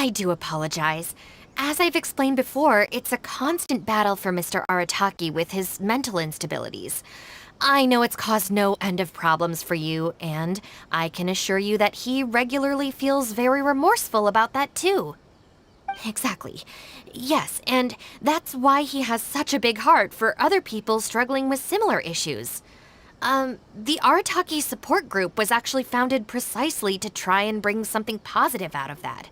I do apologize. As I've explained before, it's a constant battle for Mr. Arataki with his mental instabilities. I know it's caused no end of problems for you, and I can assure you that he regularly feels very remorseful about that too. Exactly. Yes, and that's why he has such a big heart for other people struggling with similar issues. The Arataki support group was actually founded precisely to try and bring something positive out of that.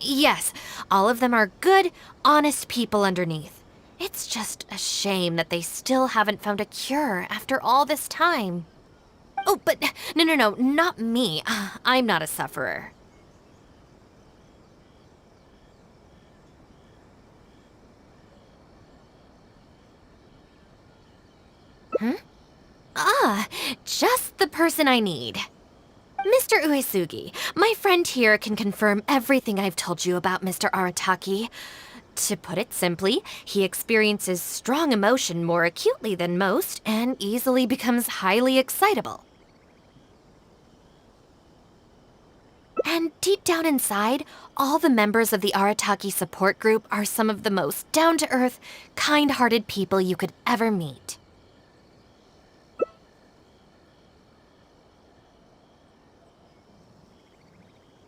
Yes, all of them are good, honest people underneath. It's just a shame that they still haven't found a cure after all this time. Oh, but no, not me. I'm not a sufferer. Hmm? Ah, just the person I need. Mr. Uesugi, my friend here can confirm everything I've told you about Mr. Arataki. To put it simply, he experiences strong emotion more acutely than most and easily becomes highly excitable. And deep down inside, all the members of the Arataki support group are some of the most down-to-earth, kind-hearted people you could ever meet.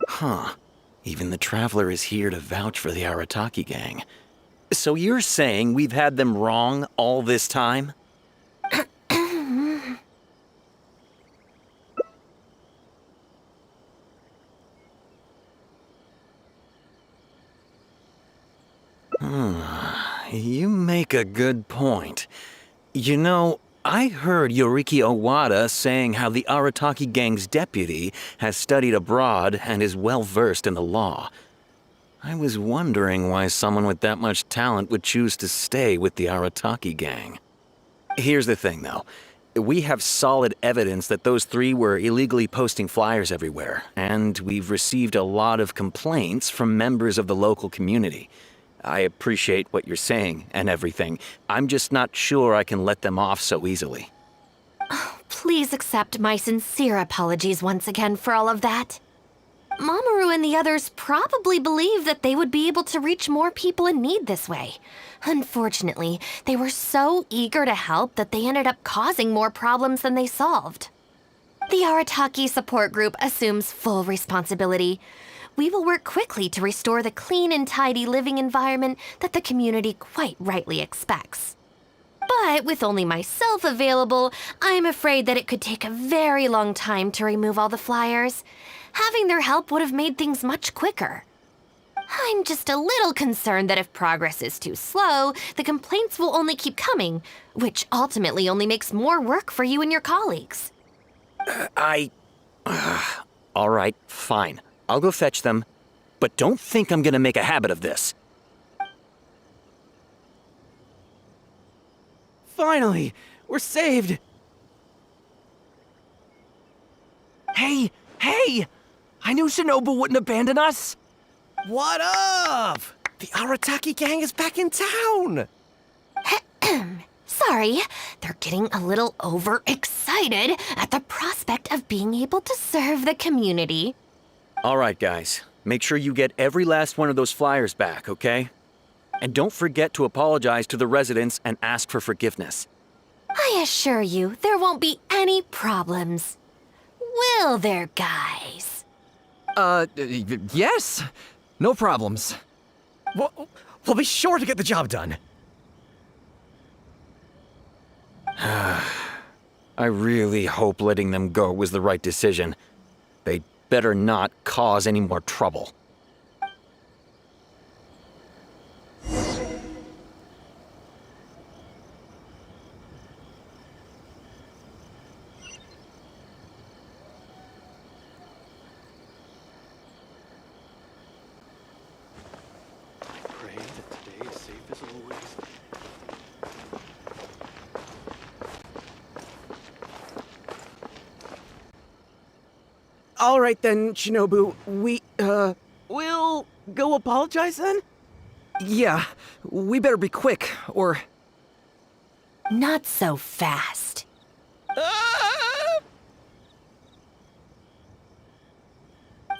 Huh. Even the Traveler is here to vouch for the Arataki gang. So you're saying we've had them wrong all this time? You make a good point. You know, I heard Yoriki Owada saying how the Arataki gang's deputy has studied abroad and is well-versed in the law. I was wondering why someone with that much talent would choose to stay with the Arataki gang. Here's the thing, though. We have solid evidence that those three were illegally posting flyers everywhere, and we've received a lot of complaints from members of the local community. I appreciate what you're saying and everything. I'm just not sure I can let them off so easily. Please accept my sincere apologies once again for all of that. Mamoru and the others probably believed that they would be able to reach more people in need this way. Unfortunately, they were so eager to help that they ended up causing more problems than they solved. The Arataki support group assumes full responsibility. We will work quickly to restore the clean and tidy living environment that the community quite rightly expects. But with only myself available, I'm afraid that it could take a very long time to remove all the flyers. Having their help would have made things much quicker. I'm just a little concerned that if progress is too slow, the complaints will only keep coming, which ultimately only makes more work for you and your colleagues. All right, fine. I'll go fetch them, but don't think I'm gonna make a habit of this. Finally! We're saved! Hey! I knew Shinobu wouldn't abandon us! What up? The Arataki gang is back in town! Sorry, they're getting a little overexcited at the prospect of being able to serve the community. All right, guys. Make sure you get every last one of those flyers back, okay? And don't forget to apologize to the residents and ask for forgiveness. I assure you, there won't be any problems. Will there, guys? Yes! No problems. We'll be sure to get the job done. I really hope letting them go was the right decision. They'd better not cause any more trouble. Pray that today is safe as always. All right then, Shinobu. We'll go apologize then? Yeah, we better be quick, or... Not so fast.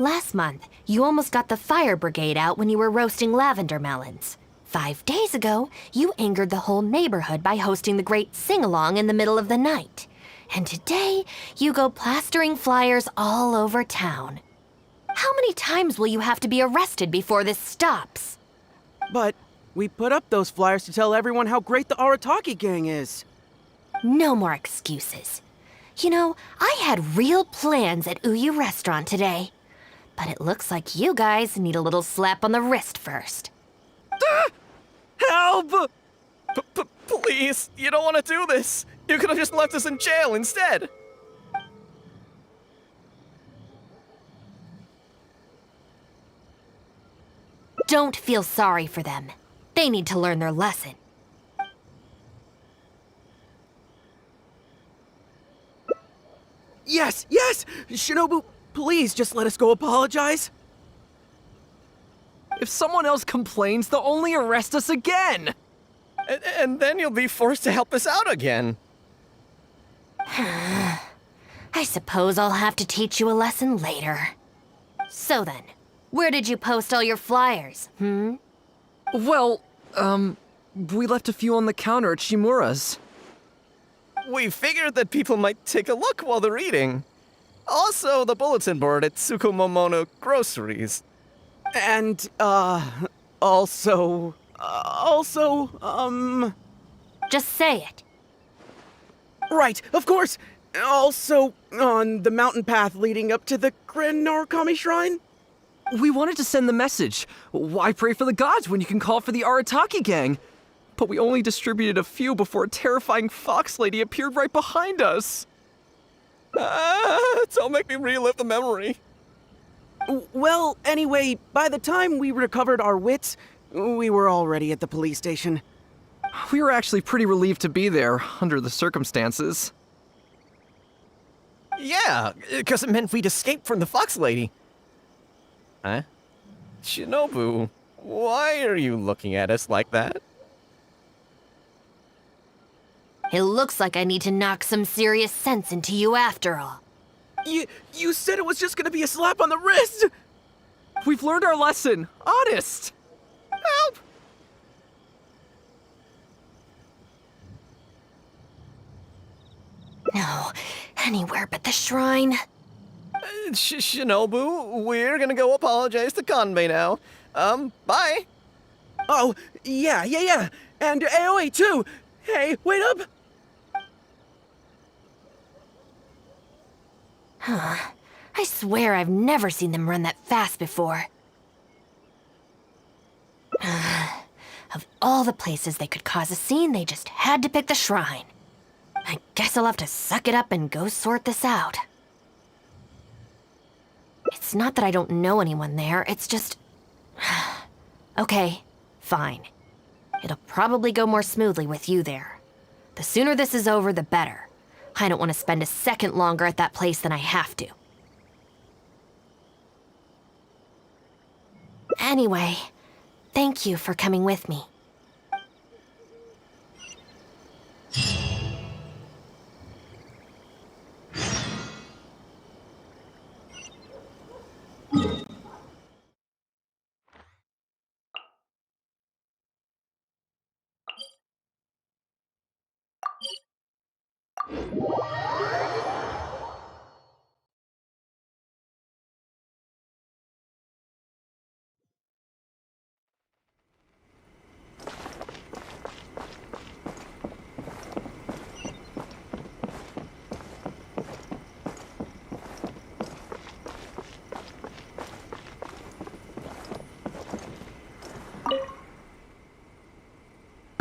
Last month, you almost got the fire brigade out when you were roasting lavender melons. 5 days ago, you angered the whole neighborhood by hosting the great sing-along in the middle of the night. And today, you go plastering flyers all over town. How many times will you have to be arrested before this stops? But we put up those flyers to tell everyone how great the Arataki gang is. No more excuses. You know, I had real plans at Uyu Restaurant today. But it looks like you guys need a little slap on the wrist first. Help! Please, you don't want to do this. You could have just left us in jail instead. Don't feel sorry for them. They need to learn their lesson. Yes, yes! Shinobu, please just let us go apologize. If someone else complains, they'll only arrest us again. And then you'll be forced to help us out again. I suppose I'll have to teach you a lesson later. So then, where did you post all your flyers, Well, we left a few on the counter at Shimura's. We figured that people might take a look while they're eating. Also, the bulletin board at Tsukumomono Groceries. And, also, Just say it. right, of course! Also, on the mountain path leading up to the Grand Narukami Shrine? We wanted to send the message. Why pray for the gods when you can call for the Arataki gang? But we only distributed a few before a terrifying fox lady appeared right behind us. Don't make me relive the memory. Well, anyway, by the time we recovered our wits, we were already at the police station. We were actually pretty relieved to be there, under the circumstances. Yeah, because it meant we'd escape from the fox lady. Huh? Shinobu, why are you looking at us like that? It looks like I need to knock some serious sense into you after all. You said it was just gonna be a slap on the wrist! We've learned our lesson, honest! Help! No, anywhere but the shrine. Shinobu, we're gonna go apologize to Kanbei now. Bye. Oh, yeah. And AOA too! Hey, wait up! I swear I've never seen them run that fast before. Of all the places they could cause a scene, they just had to pick the shrine. I guess I'll have to suck it up and go sort this out. It's not that I don't know anyone there, it's just... Okay, fine. It'll probably go more smoothly with you there. The sooner this is over, the better. I don't want to spend a second longer at that place than I have to. Anyway, thank you for coming with me.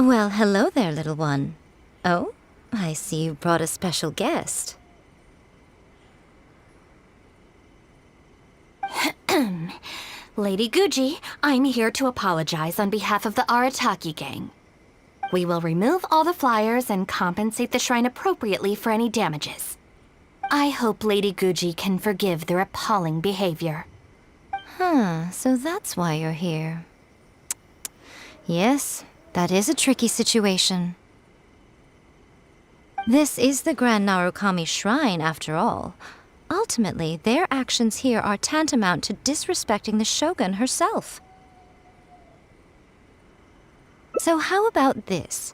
Well, hello there, little one. Oh, I see you brought a special guest. Lady Guji, I'm here to apologize on behalf of the Arataki gang. We will remove all the flyers and compensate the shrine appropriately for any damages. I hope Lady Guji can forgive their appalling behavior. So that's why you're here. Yes, that is a tricky situation. This is the Grand Narukami Shrine, after all. Ultimately, their actions here are tantamount to disrespecting the Shogun herself. So how about this?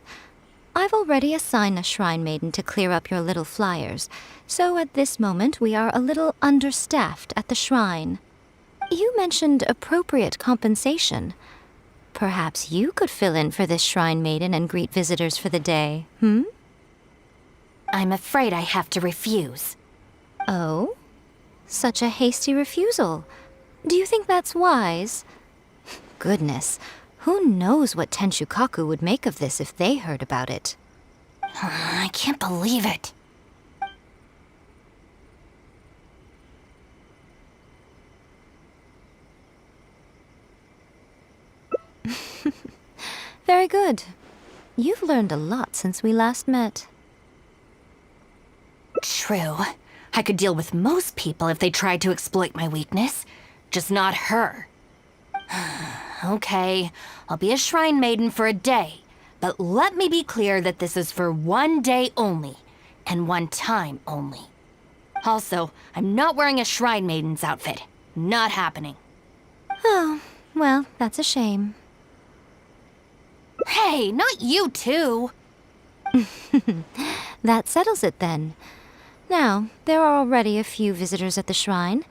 I've already assigned a shrine maiden to clear up your little flyers, so at this moment we are a little understaffed at the shrine. You mentioned appropriate compensation. Perhaps you could fill in for this shrine maiden and greet visitors for the day, I'm afraid I have to refuse. Oh? Such a hasty refusal. Do you think that's wise? Goodness, who knows what Tenshukaku would make of this if they heard about it? I can't believe it. Very good. You've learned a lot since we last met. True. I could deal with most people if they tried to exploit my weakness. Just not her. Okay, I'll be a shrine maiden for a day. But let me be clear that this is for one day only. And one time only. Also, I'm not wearing a shrine maiden's outfit. Not happening. Oh, well, that's a shame. Hey, not you too! That settles it then. Now, there are already a few visitors at the shrine.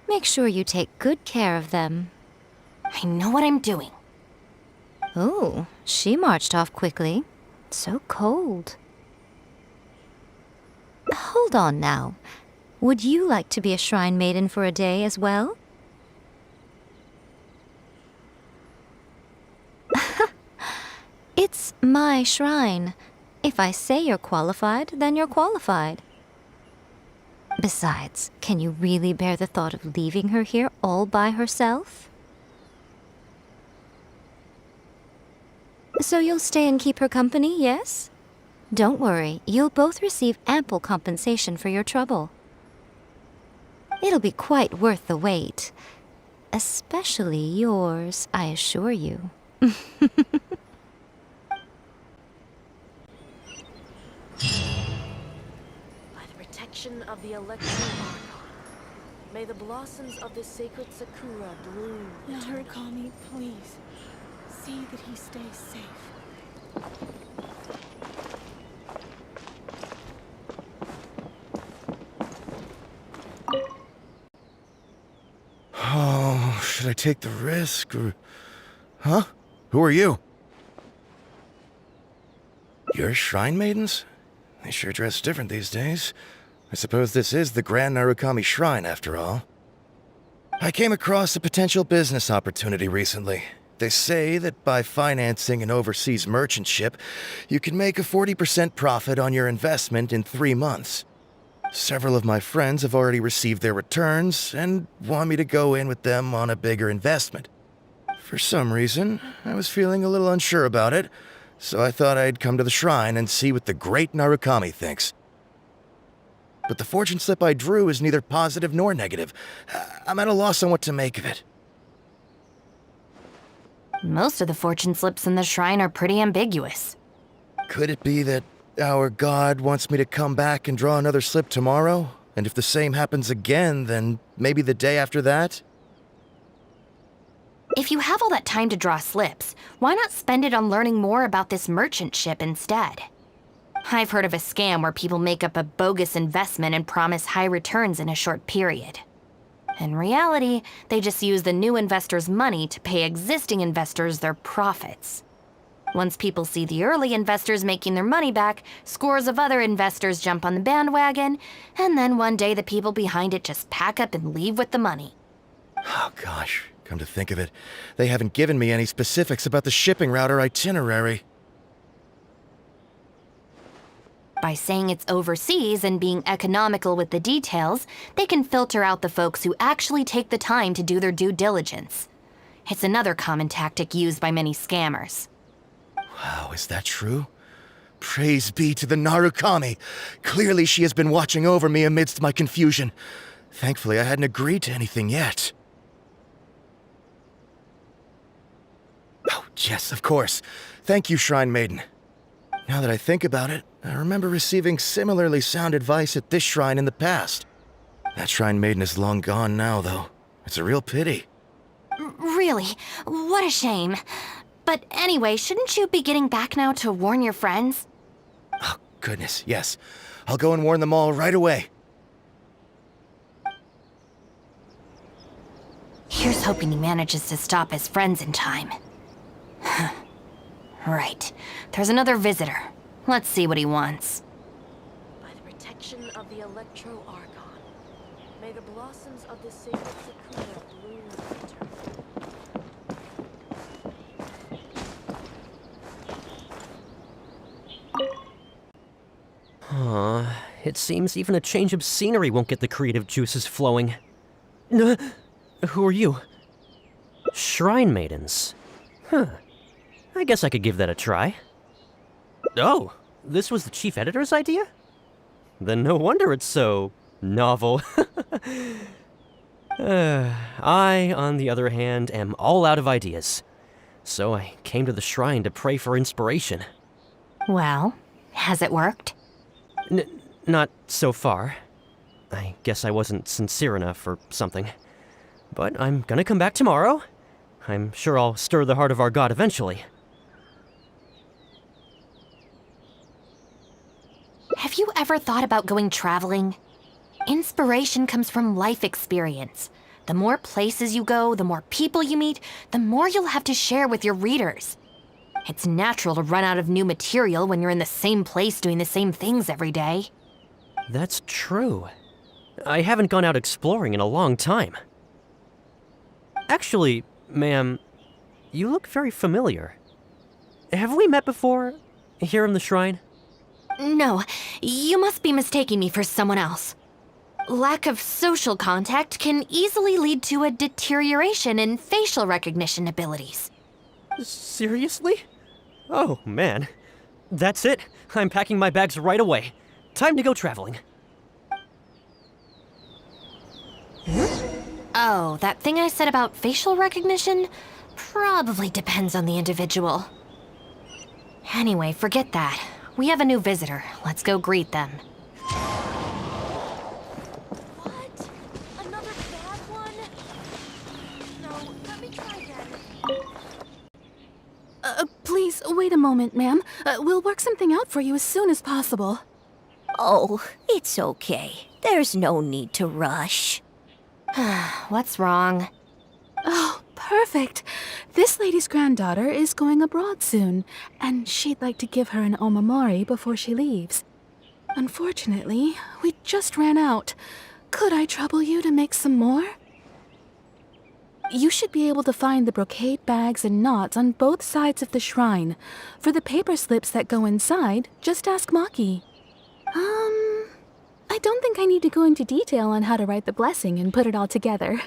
Make sure you take good care of them. I know what I'm doing. Oh, she marched off quickly. So cold. Hold on now. Would you like to be a shrine maiden for a day as well? It's my shrine. If I say you're qualified, then you're qualified. Besides, can you really bear the thought of leaving her here all by herself? So you'll stay and keep her company, yes? Don't worry, you'll both receive ample compensation for your trouble. It'll be quite worth the wait. Especially yours, I assure you. By the protection of the Electro Archon, may the blossoms of the sacred Sakura bloom. Narukami, please. See that he stays safe. Oh, should I take the risk or... Huh? Who are you? You're shrine maidens? They sure dress different these days. I suppose this is the Grand Narukami Shrine, after all. I came across a potential business opportunity recently. They say that by financing an overseas merchant ship, you can make a 40% profit on your investment in 3 months. Several of my friends have already received their returns and want me to go in with them on a bigger investment. For some reason, I was feeling a little unsure about it, so I thought I'd come to the shrine and see what the great Narukami thinks. But the fortune slip I drew is neither positive nor negative. I'm at a loss on what to make of it. Most of the fortune slips in the shrine are pretty ambiguous. Could it be that our god wants me to come back and draw another slip tomorrow? And if the same happens again, then maybe the day after that? If you have all that time to draw slips, why not spend it on learning more about this merchant ship instead? I've heard of a scam where people make up a bogus investment and promise high returns in a short period. In reality, they just use the new investors' money to pay existing investors their profits. Once people see the early investors making their money back, scores of other investors jump on the bandwagon, and then one day the people behind it just pack up and leave with the money. Oh gosh, come to think of it, they haven't given me any specifics about the shipping route or itinerary. By saying it's overseas and being economical with the details, they can filter out the folks who actually take the time to do their due diligence. It's another common tactic used by many scammers. Wow, is that true? Praise be to the Narukami! Clearly she has been watching over me amidst my confusion. Thankfully, I hadn't agreed to anything yet. Oh, yes, of course. Thank you, Shrine Maiden. Now that I think about it, I remember receiving similarly sound advice at this shrine in the past. That Shrine Maiden is long gone now, though. It's a real pity. Really, what a shame. But anyway, shouldn't you be getting back now to warn your friends? Oh, goodness, yes. I'll go and warn them all right away. Here's hoping he manages to stop his friends in time. Right. There's another visitor. Let's see what he wants. By the protection of the Electro Archon, may the blossoms of the sacred Sakura bloom eternally. It seems even a change of scenery won't get the creative juices flowing. Who are you? Shrine Maidens. Huh. I guess I could give that a try. Oh, this was the chief editor's idea? Then no wonder it's so novel. I, on the other hand, am all out of ideas. So I came to the shrine to pray for inspiration. Well, has it worked? Not so far. I guess I wasn't sincere enough or something. But I'm gonna come back tomorrow. I'm sure I'll stir the heart of our god eventually. Have you ever thought about going traveling? Inspiration comes from life experience. The more places you go, the more people you meet, the more you'll have to share with your readers. It's natural to run out of new material when you're in the same place doing the same things every day. That's true. I haven't gone out exploring in a long time. Actually, ma'am, you look very familiar. Have we met before? Here in the shrine? No, you must be mistaking me for someone else. Lack of social contact can easily lead to a deterioration in facial recognition abilities. Seriously? Oh, man. That's it. I'm packing my bags right away. Time to go traveling. Oh, that thing I said about facial recognition? Probably depends on the individual. Anyway, forget that. We have a new visitor. Let's go greet them. What? Another bad one? No, let me try again. Please, wait a moment, ma'am. We'll work something out for you as soon as possible. Oh, it's okay. There's no need to rush. What's wrong? Oh, perfect. This lady's granddaughter is going abroad soon, and she'd like to give her an omamori before she leaves. Unfortunately, we just ran out. Could I trouble you to make some more? You should be able to find the brocade bags and knots on both sides of the shrine. For the paper slips that go inside, just ask Maki. I don't think I need to go into detail on how to write the blessing and put it all together.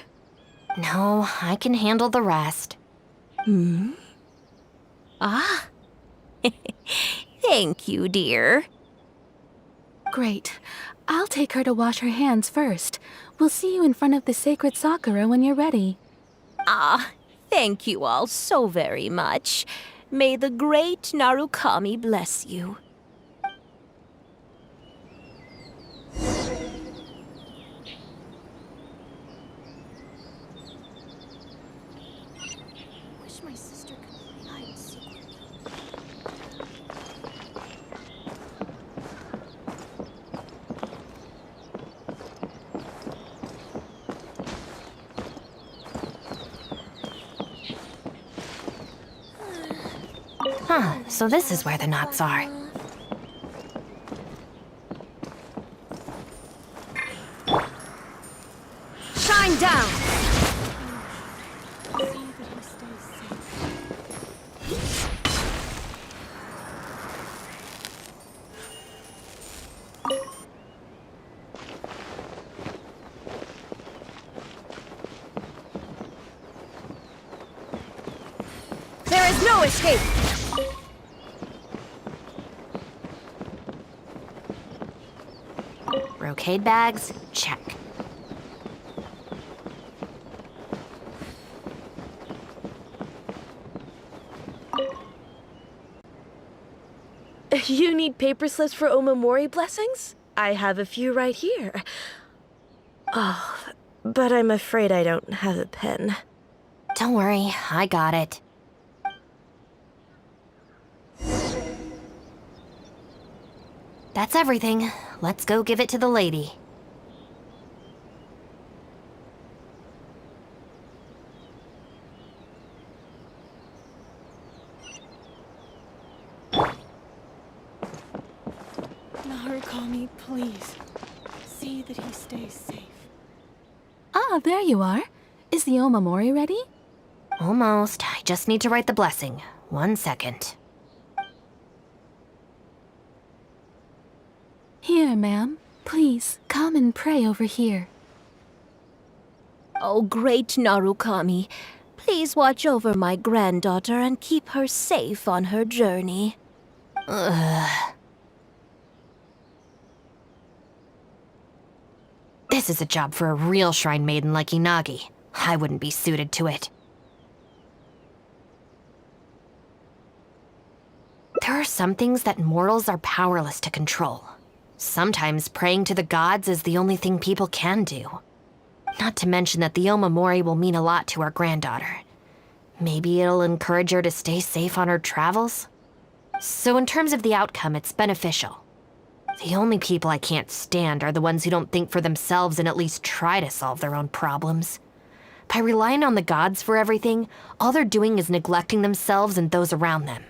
No, I can handle the rest. Ah. Thank you, dear. Great. I'll take her to wash her hands first. We'll see you in front of the sacred Sakura when you're ready. Ah, thank you all so very much. May the great Narukami bless you. Wish my sister could hide secretly. Huh, so this is where the knots are. Shine down! See that he stays safe. There is no escape! Brocade bags, check. You need paper slips for Omamori blessings? I have a few right here. Oh, but I'm afraid I don't have a pen. Don't worry, I got it. That's everything. Let's go give it to the lady. Narukami, please. See that he stays safe. Ah, there you are. Is the Omamori ready? Almost. I just need to write the blessing. 1 second. Here, ma'am. Please, come and pray over here. Oh, great Narukami, please watch over my granddaughter and keep her safe on her journey. This is a job for a real shrine maiden like Inagi. I wouldn't be suited to it. There are some things that mortals are powerless to control. Sometimes praying to the gods is the only thing people can do. Not to mention that the Omamori will mean a lot to our granddaughter. Maybe it'll encourage her to stay safe on her travels? So in terms of the outcome, it's beneficial. The only people I can't stand are the ones who don't think for themselves and at least try to solve their own problems. By relying on the gods for everything, all they're doing is neglecting themselves and those around them.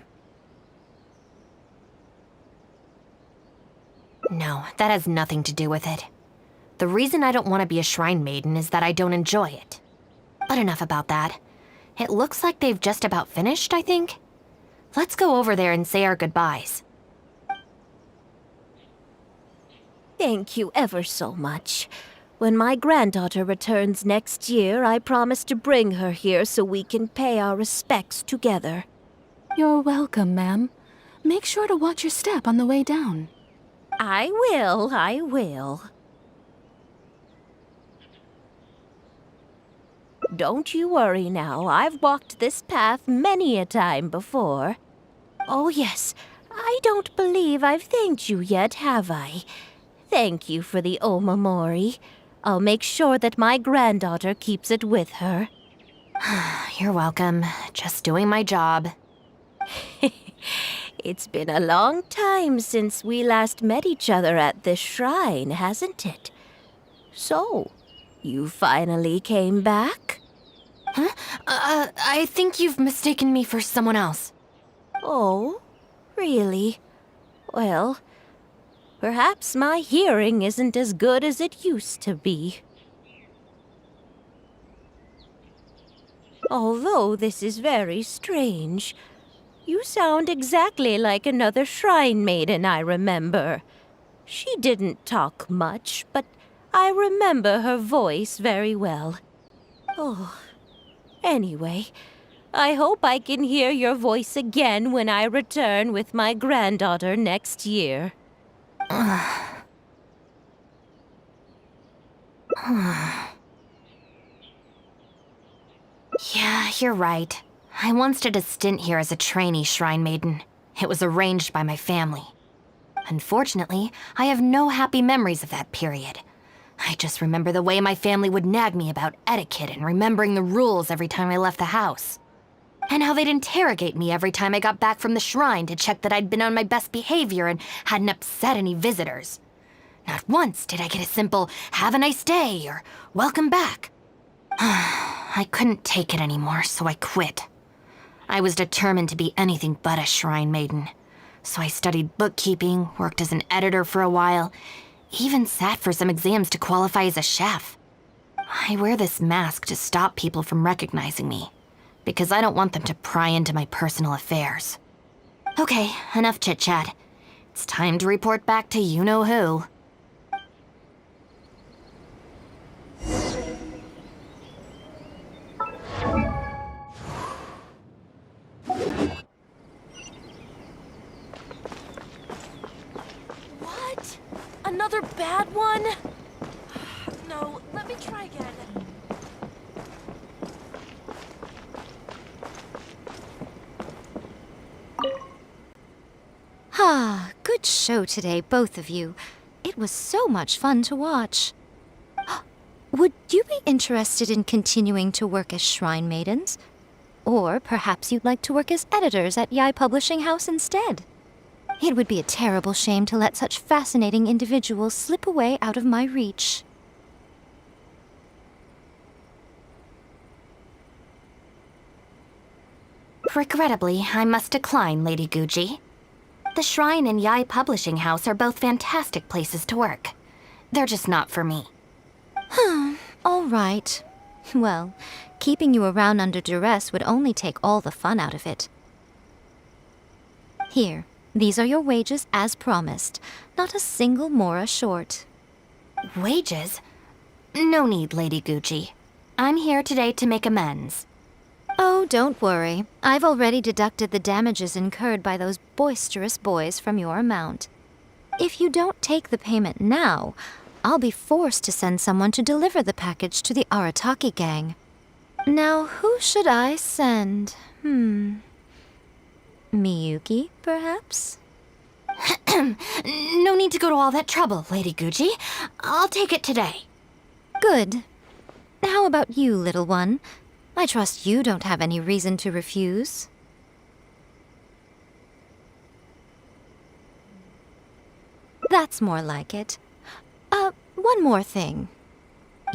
No, that has nothing to do with it. The reason I don't want to be a shrine maiden is that I don't enjoy it. But enough about that. It looks like they've just about finished, I think. Let's go over there and say our goodbyes. Thank you ever so much. When my granddaughter returns next year, I promise to bring her here so we can pay our respects together. You're welcome, ma'am. Make sure to watch your step on the way down. I will. Don't you worry now, I've walked this path many a time before. Oh yes, I don't believe I've thanked you yet, have I? Thank you for the Omamori. I'll make sure that my granddaughter keeps it with her. You're welcome. Just doing my job. It's been a long time since we last met each other at this shrine, hasn't it? So, you finally came back? Huh? I think you've mistaken me for someone else. Oh, really? Well, perhaps my hearing isn't as good as it used to be. Although this is very strange, you sound exactly like another shrine maiden I remember. She didn't talk much, but I remember her voice very well. Oh, anyway, I hope I can hear your voice again when I return with my granddaughter next year. Yeah, you're right. I once did a stint here as a trainee shrine maiden. It was arranged by my family. Unfortunately, I have no happy memories of that period. I just remember the way my family would nag me about etiquette and remembering the rules every time I left the house. And how they'd interrogate me every time I got back from the shrine to check that I'd been on my best behavior and hadn't upset any visitors. Not once did I get a simple, "Have a nice day," or "Welcome back." I couldn't take it anymore, so I quit. I was determined to be anything but a shrine maiden. So I studied bookkeeping, worked as an editor for a while, even sat for some exams to qualify as a chef. I wear this mask to stop people from recognizing me, because I don't want them to pry into my personal affairs. Okay, enough chit-chat. It's time to report back to you-know-who. What? Another bad one? No, let me try again. Ah, good show today, both of you. It was so much fun to watch. Would you be interested in continuing to work as shrine maidens? Or perhaps you'd like to work as editors at Yai Publishing House instead? It would be a terrible shame to let such fascinating individuals slip away out of my reach. Regrettably, I must decline, Lady Guji. The Shrine and Yai Publishing House are both fantastic places to work. They're just not for me. All right. Well, keeping you around under duress would only take all the fun out of it. Here, these are your wages as promised. Not a single mora short. Wages? No need, Lady Guji. I'm here today to make amends. Oh, don't worry. I've already deducted the damages incurred by those boisterous boys from your amount. If you don't take the payment now, I'll be forced to send someone to deliver the package to the Arataki gang. Now, who should I send? Miyuki, perhaps? No need to go to all that trouble, Lady Guji. I'll take it today. Good. How about you, little one? I trust you don't have any reason to refuse. That's more like it. One more thing.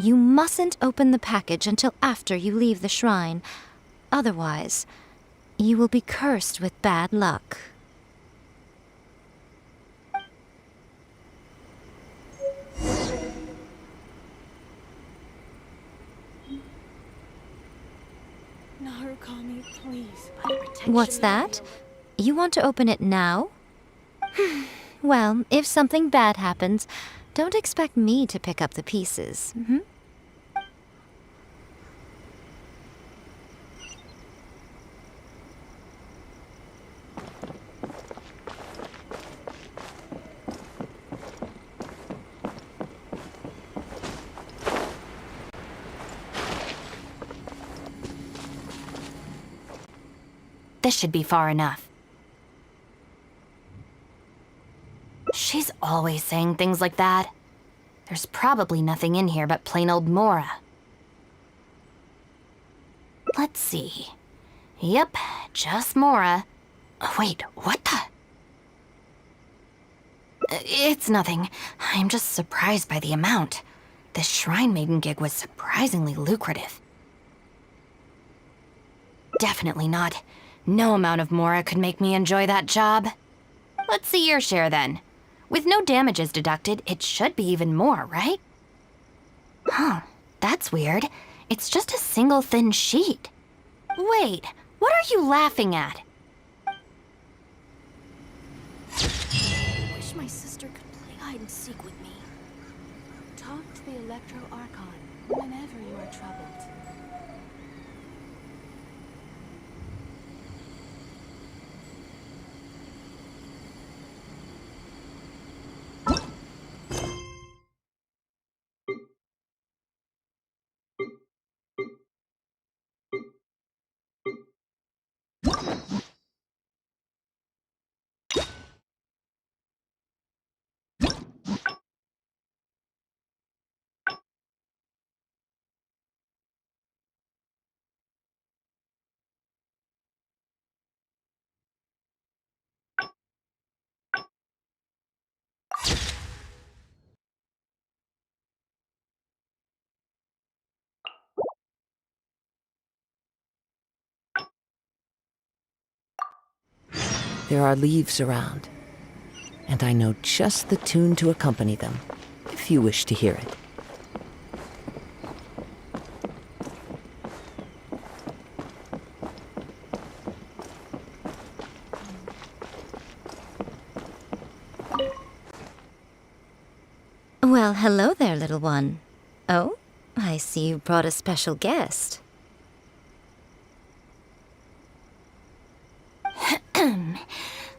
You mustn't open the package until after you leave the shrine. Otherwise, you will be cursed with bad luck. Narukami, please. What's that? You want to open it now? Well, if something bad happens, don't expect me to pick up the pieces. This should be far enough. She's always saying things like that. There's probably nothing in here but plain old Mora. Let's see. Yep, just Mora. Wait, what the? It's nothing. I'm just surprised by the amount. This Shrine Maiden gig was surprisingly lucrative. Definitely not. No amount of Mora could make me enjoy that job. Let's see your share then. With no damages deducted, it should be even more, right? Huh, that's weird. It's just a single thin sheet. Wait, what are you laughing at? I wish my sister could play hide and seek with me. Talk to the Electro Archon whenever you are troubled. There are leaves around, and I know just the tune to accompany them, if you wish to hear it. Well, hello there, little one. Oh, I see you brought a special guest.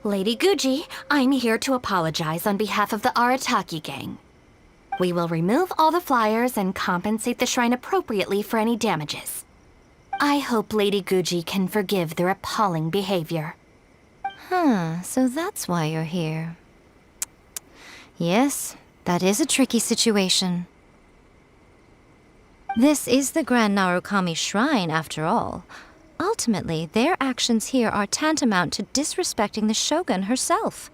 Lady Guji, I'm here to apologize on behalf of the Arataki gang. We will remove all the flyers and compensate the shrine appropriately for any damages. I hope Lady Guji can forgive their appalling behavior. So that's why you're here. Yes, that is a tricky situation. This is the Grand Narukami Shrine, after all. Ultimately, their actions here are tantamount to disrespecting the Shogun herself.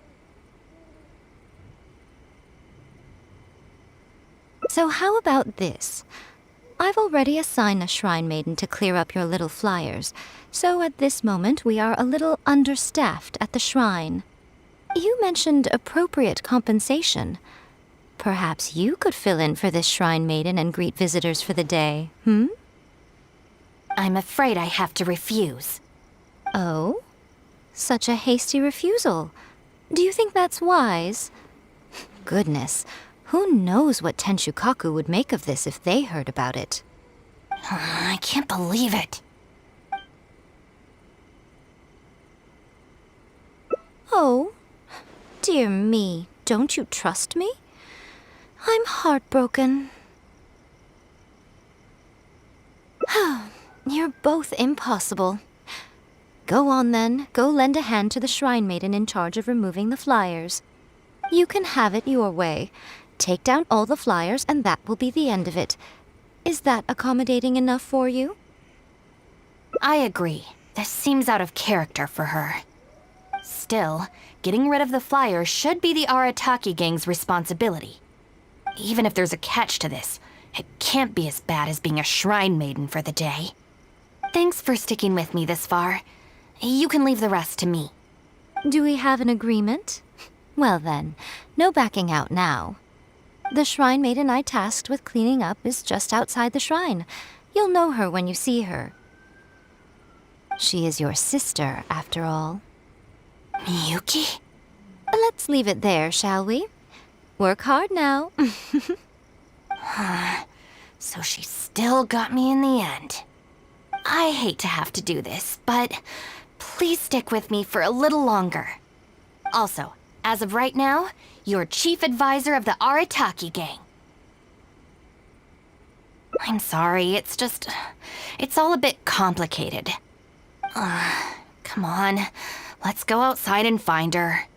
So how about this? I've already assigned a Shrine Maiden to clear up your little flyers, so at this moment we are a little understaffed at the shrine. You mentioned appropriate compensation. Perhaps you could fill in for this Shrine Maiden and greet visitors for the day, hmm? I'm afraid I have to refuse. Oh? Such a hasty refusal. Do you think that's wise? Goodness, who knows what Tenshukaku would make of this if they heard about it? I can't believe it. Oh, dear me, don't you trust me? I'm heartbroken. You're both impossible. Go on then, go lend a hand to the Shrine Maiden in charge of removing the flyers. You can have it your way. Take down all the flyers and that will be the end of it. Is that accommodating enough for you? I agree. This seems out of character for her. Still, getting rid of the flyers should be the Arataki gang's responsibility. Even if there's a catch to this, it can't be as bad as being a Shrine Maiden for the day. Thanks for sticking with me this far. You can leave the rest to me. Do we have an agreement? Well then, no backing out now. The Shrine Maiden I tasked with cleaning up is just outside the shrine. You'll know her when you see her. She is your sister, after all. Miyuki? Let's leave it there, shall we? Work hard now. So she still got me in the end. I hate to have to do this, but please stick with me for a little longer. Also, as of right now, you're chief advisor of the Arataki gang. I'm sorry, it's all a bit complicated. Come on, let's go outside and find her.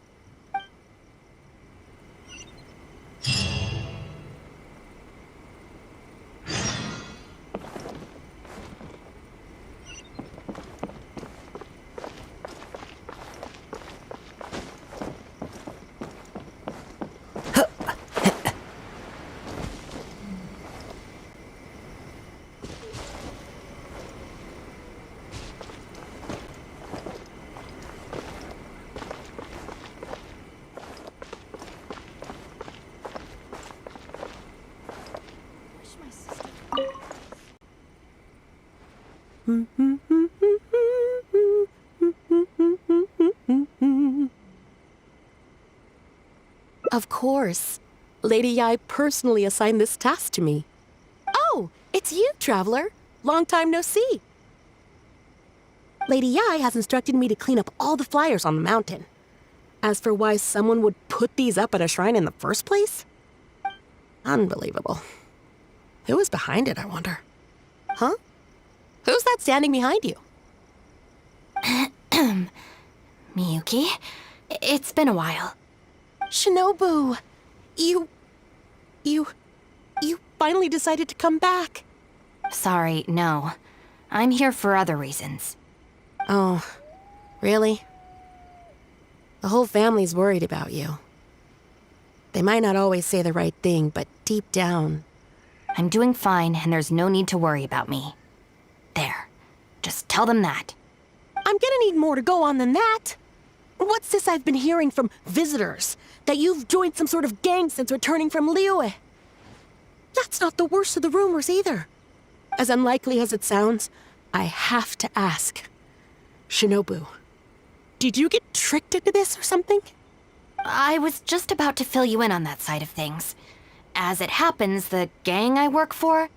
Of course. Lady Yai personally assigned this task to me. Oh, it's you, Traveler. Long time no see. Lady Yai has instructed me to clean up all the flyers on the mountain. As for why someone would put these up at a shrine in the first place? Unbelievable. Who was behind it, I wonder? Huh? Who's that standing behind you? Miyuki, it's been a while. Shinobu, you finally decided to come back. Sorry, no. I'm here for other reasons. Oh, really? The whole family's worried about you. They might not always say the right thing, but deep down... I'm doing fine, and there's no need to worry about me. There. Just tell them that. I'm gonna need more to go on than that. What's this I've been hearing from visitors? That you've joined some sort of gang since returning from Liyue? That's not the worst of the rumors either. As unlikely as it sounds, I have to ask. Shinobu, did you get tricked into this or something? I was just about to fill you in on that side of things. As it happens, the gang I work for,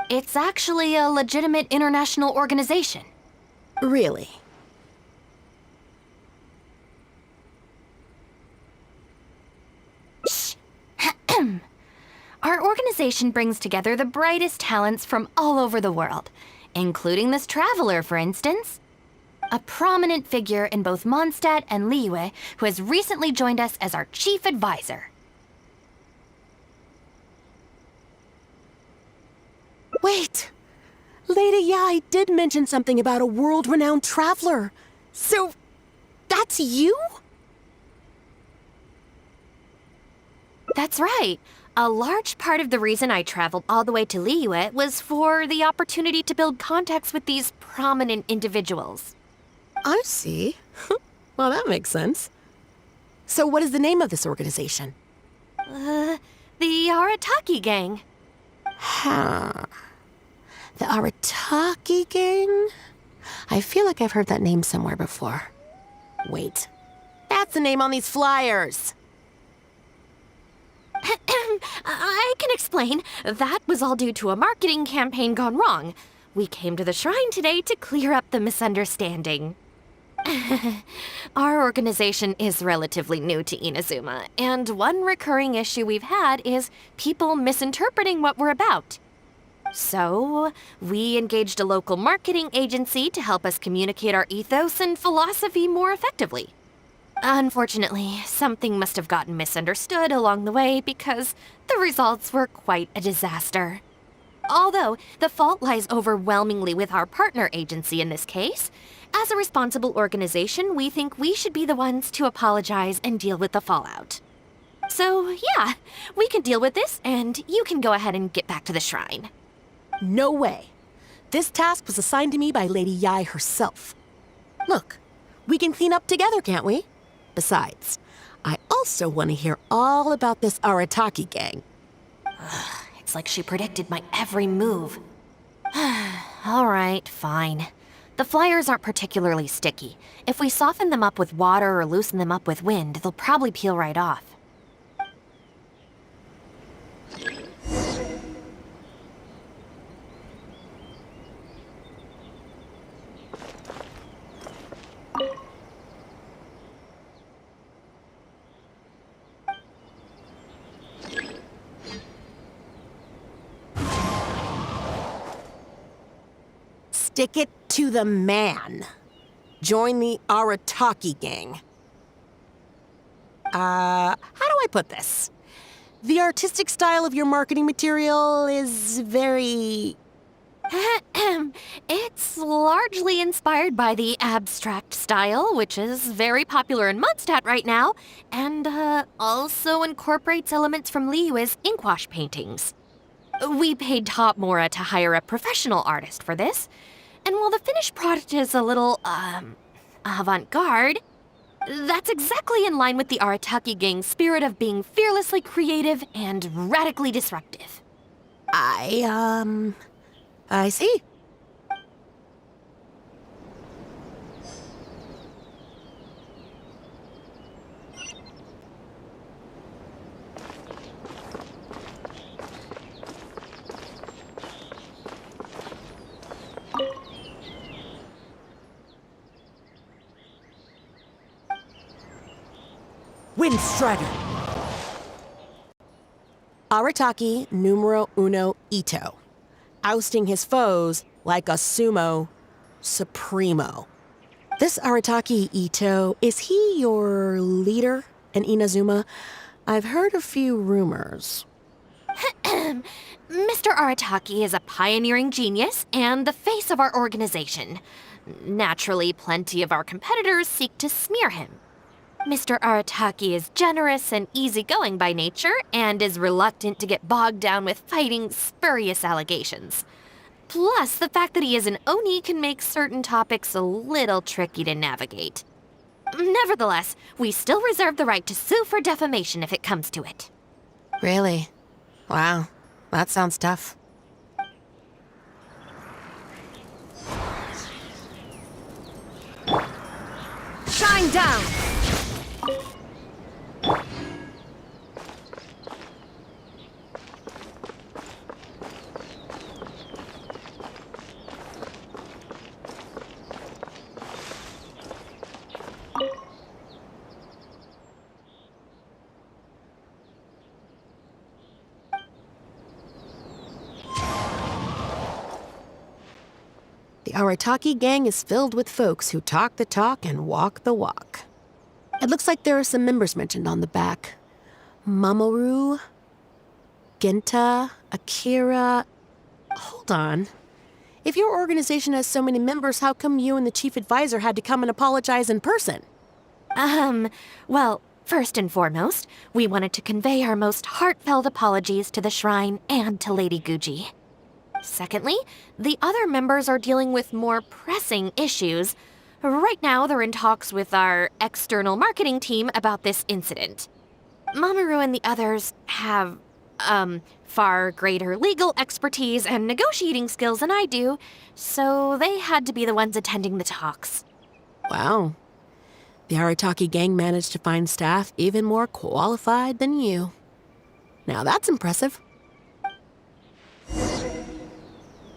it's actually a legitimate international organization. Really? Shh. Our organization brings together the brightest talents from all over the world, including this traveler, for instance. A prominent figure in both Mondstadt and Liyue who has recently joined us as our chief advisor. Wait! Lady Yai did mention something about a world-renowned traveler. So, that's you? That's right. A large part of the reason I traveled all the way to Liyue was for the opportunity to build contacts with these prominent individuals. I see. Well, that makes sense. So what is the name of this organization? The Arataki Gang. Huh. The Arataki Gang? I feel like I've heard that name somewhere before. Wait. That's the name on these flyers! I can explain. That was all due to a marketing campaign gone wrong. We came to the shrine today to clear up the misunderstanding. Our organization is relatively new to Inazuma, and one recurring issue we've had is people misinterpreting what we're about. So, we engaged a local marketing agency to help us communicate our ethos and philosophy more effectively. Unfortunately, something must have gotten misunderstood along the way because the results were quite a disaster. Although, the fault lies overwhelmingly with our partner agency in this case, as a responsible organization, we think we should be the ones to apologize and deal with the fallout. So, yeah, we can deal with this, and you can go ahead and get back to the shrine. No way. This task was assigned to me by Lady Yai herself. Look, we can clean up together, can't we? Besides, I also want to hear all about this Arataki gang. It's like she predicted my every move. All right, fine. The flyers aren't particularly sticky. If we soften them up with water or loosen them up with wind, they'll probably peel right off. Stick it to the man. Join the Arataki gang. How do I put this? The artistic style of your marketing material is very... It's largely inspired by the abstract style, which is very popular in Mondstadt right now, and also incorporates elements from Liyue's inkwash paintings. We paid Top Mora to hire a professional artist for this, and while the finished product is a little, avant-garde, that's exactly in line with the Arataki gang's spirit of being fearlessly creative and radically disruptive. I see. Windstrider. Arataki numero uno Ito. Ousting his foes like a sumo supremo. This Arataki Ito, is he your leader in Inazuma? I've heard a few rumors. Mr. Arataki is a pioneering genius and the face of our organization. Naturally, plenty of our competitors seek to smear him. Mr. Arataki is generous and easygoing by nature and is reluctant to get bogged down with fighting spurious allegations. Plus, the fact that he is an Oni can make certain topics a little tricky to navigate. Nevertheless, we still reserve the right to sue for defamation if it comes to it. Really? Wow, that sounds tough. Shine down! The Arataki gang is filled with folks who talk the talk and walk the walk. It looks like there are some members mentioned on the back. Mamoru, Genta, Akira. Hold on. If your organization has so many members, how come you and the chief advisor had to come and apologize in person? Well, first and foremost, we wanted to convey our most heartfelt apologies to the shrine and to Lady Guji. Secondly, the other members are dealing with more pressing issues. Right now, they're in talks with our external marketing team about this incident. Mamoru and the others have, far greater legal expertise and negotiating skills than I do, so they had to be the ones attending the talks. Wow. The Arataki gang managed to find staff even more qualified than you. Now that's impressive.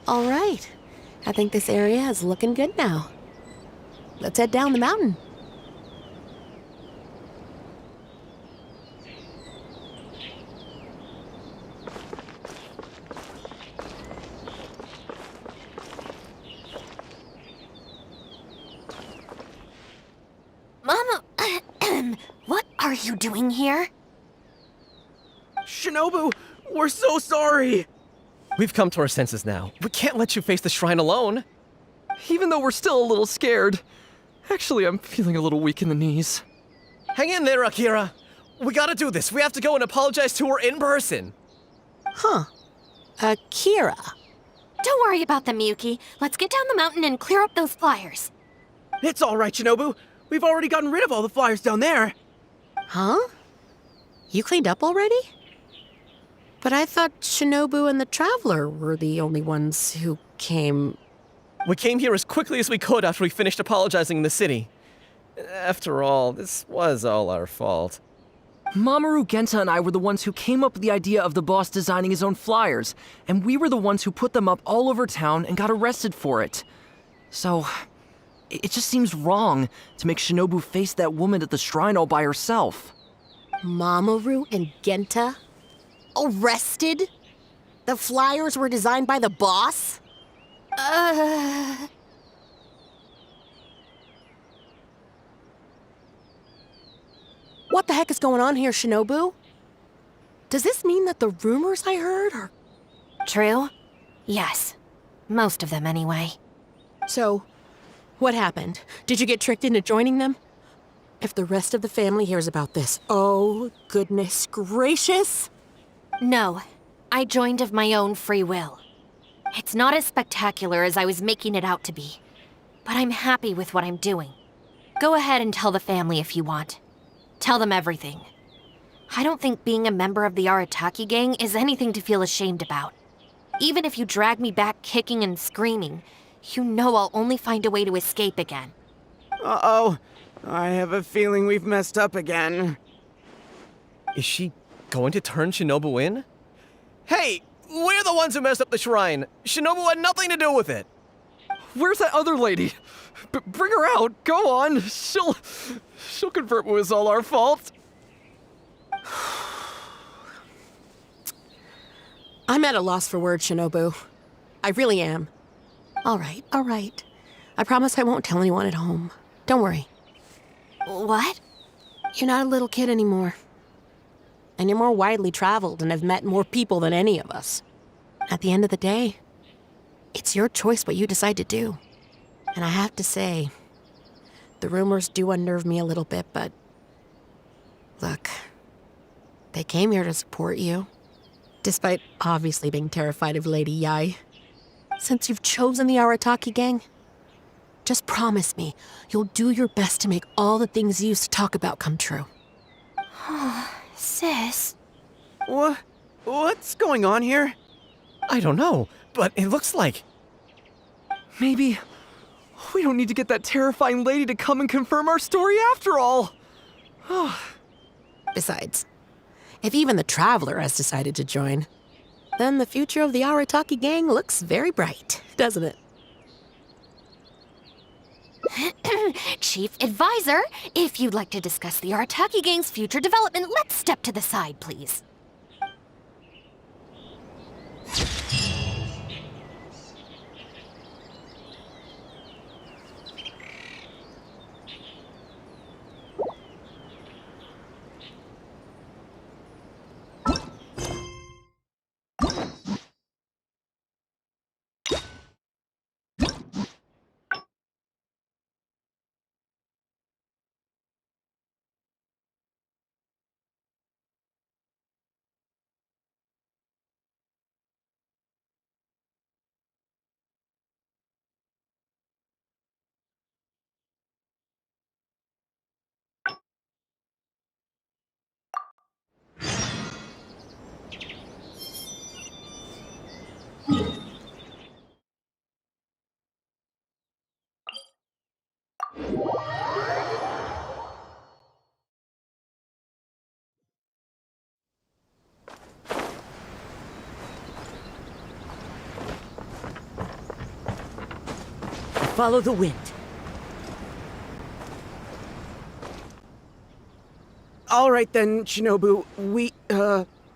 All right. I think this area is looking good now. Let's head down the mountain. Mama, what are you doing here? Shinobu, we're so sorry! We've come to our senses now. We can't let you face the shrine alone. Even though we're still a little scared. Actually, I'm feeling a little weak in the knees. Hang in there, Akira. We gotta do this. We have to go and apologize to her in person. Huh. Akira. Don't worry about them, Yuki. Let's get down the mountain and clear up those flyers. It's all right, Shinobu. We've already gotten rid of all the flyers down there. Huh? You cleaned up already? But I thought Shinobu and the Traveler were the only ones who came... We came here as quickly as we could after we finished apologizing in the city. After all, this was all our fault. Mamoru, Genta, and I were the ones who came up with the idea of the boss designing his own flyers, and we were the ones who put them up all over town and got arrested for it. So, it just seems wrong to make Shinobu face that woman at the shrine all by herself. Mamoru and Genta? Arrested? The flyers were designed by the boss? What the heck is going on here, Shinobu? Does this mean that the rumors I heard are... True? Yes. Most of them, anyway. So, what happened? Did you get tricked into joining them? If the rest of the family hears about this, oh, goodness gracious! No. I joined of my own free will. It's not as spectacular as I was making it out to be, but I'm happy with what I'm doing. Go ahead and tell the family if you want. Tell them everything. I don't think being a member of the Arataki gang is anything to feel ashamed about. Even if you drag me back kicking and screaming, you know I'll only find a way to escape again. Uh-oh. I have a feeling we've messed up again. Is she going to turn Shinobu in? Hey, we're the ones who messed up the shrine. Shinobu had nothing to do with it. Where's that other lady? Bring her out. Go on. She'll convert it was all our fault. I'm at a loss for words, Shinobu. I really am. All right, all right. I promise I won't tell anyone at home. Don't worry. What? You're not a little kid anymore. And you're more widely traveled and have met more people than any of us. At the end of the day, it's your choice what you decide to do. And I have to say, the rumors do unnerve me a little bit, but... Look, they came here to support you. Despite obviously being terrified of Lady Yai. Since you've chosen the Arataki gang, just promise me you'll do your best to make all the things you used to talk about come true. Sis? What's going on here? I don't know, but it looks like... Maybe we don't need to get that terrifying lady to come and confirm our story after all. Besides, if even the Traveler has decided to join, then the future of the Arataki gang looks very bright, doesn't it? Chief Advisor, if you'd like to discuss the Arataki gang's future development, let's step to the side, please. Follow the wind. All right then, Shinobu.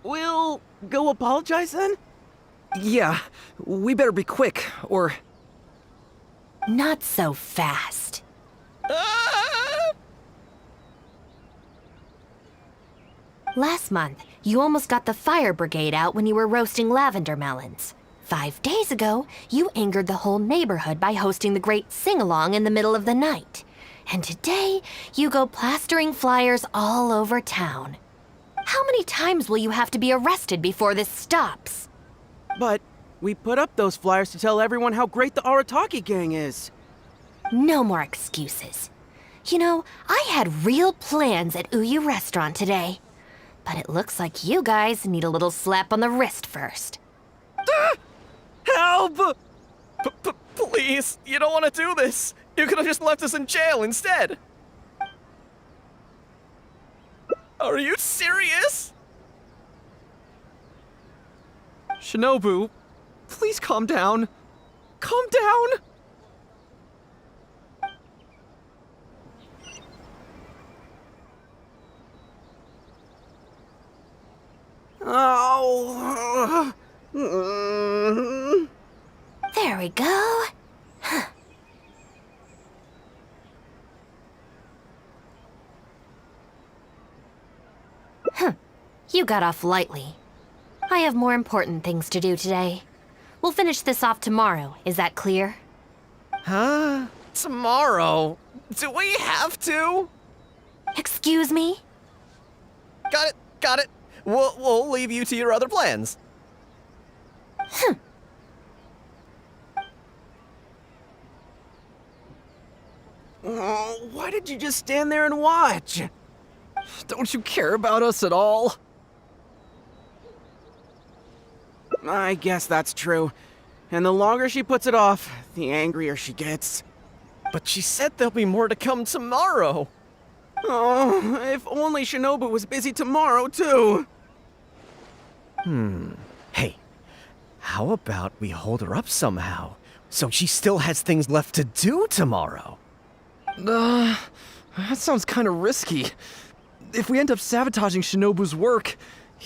We'll go apologize then? Yeah, we better be quick, or... Not so fast. Last month, you almost got the fire brigade out when you were roasting lavender melons. 5 days ago, you angered the whole neighborhood by hosting the great sing-along in the middle of the night. And today, you go plastering flyers all over town. How many times will you have to be arrested before this stops? But we put up those flyers to tell everyone how great the Arataki gang is. No more excuses. You know, I had real plans at Uyu Restaurant today. But it looks like you guys need a little slap on the wrist first. Help! Please, you don't want to do this. You could have just left us in jail instead. Are you serious? Shinobu, please calm down. Calm down! Oh. There we go. You got off lightly. I have more important things to do today. We'll finish this off tomorrow, is that clear? Huh? Tomorrow? Do we have to? Excuse me? Got it. We'll leave you to your other plans. Oh, why did you just stand there and watch? Don't you care about us at all? I guess that's true. And the longer she puts it off, the angrier she gets. But she said there'll be more to come tomorrow. Oh, if only Shinobu was busy tomorrow, too. Hey, how about we hold her up somehow, so she still has things left to do tomorrow? That sounds kind of risky. If we end up sabotaging Shinobu's work,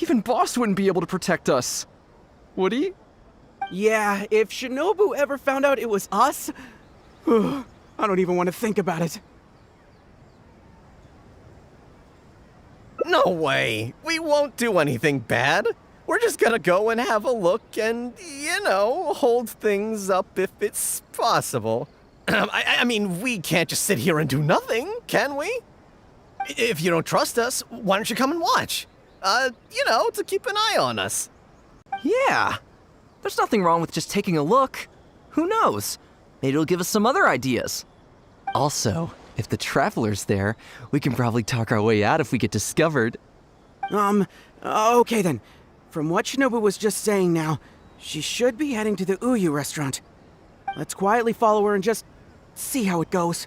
even Boss wouldn't be able to protect us. Would he? Yeah, if Shinobu ever found out it was us, I don't even want to think about it. No way! We won't do anything bad. We're just gonna go and have a look and, hold things up if it's possible. I mean, we can't just sit here and do nothing, can we? If you don't trust us, why don't you come and watch? To keep an eye on us. Yeah, there's nothing wrong with just taking a look. Who knows? Maybe it'll give us some other ideas. Also, if the Traveler's there, we can probably talk our way out if we get discovered. Okay then. From what Shinobu was just saying now, she should be heading to the Uyu restaurant. Let's quietly follow her and just see how it goes.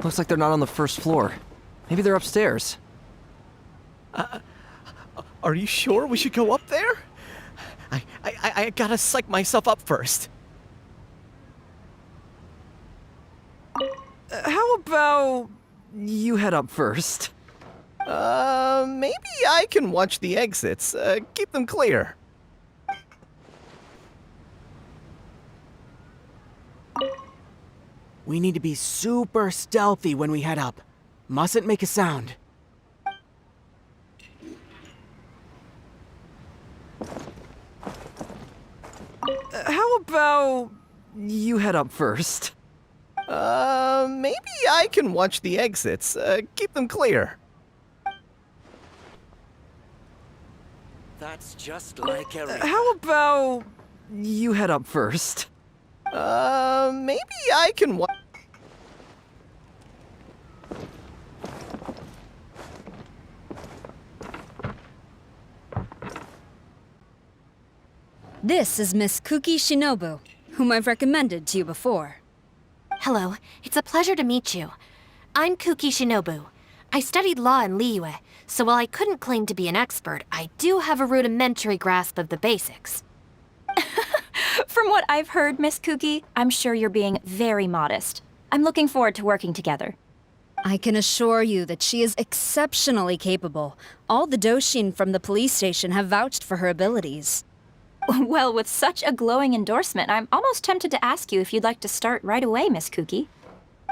Looks like they're not on the first floor. Maybe they're upstairs. Are you sure we should go up there? I gotta psych myself up first. How about you head up first? Maybe I can watch the exits. Keep them clear. We need to be super stealthy when we head up. Mustn't make a sound. How about you head up first? Maybe I can watch the exits. Keep them clear. That's just like every... How about you head up first? Maybe I can This is Miss Kuki Shinobu, whom I've recommended to you before. Hello, it's a pleasure to meet you. I'm Kuki Shinobu. I studied law in Liyue, so while I couldn't claim to be an expert, I do have a rudimentary grasp of the basics. From what I've heard, Miss Kuki, I'm sure you're being very modest. I'm looking forward to working together. I can assure you that she is exceptionally capable. All the Doshin from the police station have vouched for her abilities. Well, with such a glowing endorsement, I'm almost tempted to ask you if you'd like to start right away, Miss Kuki.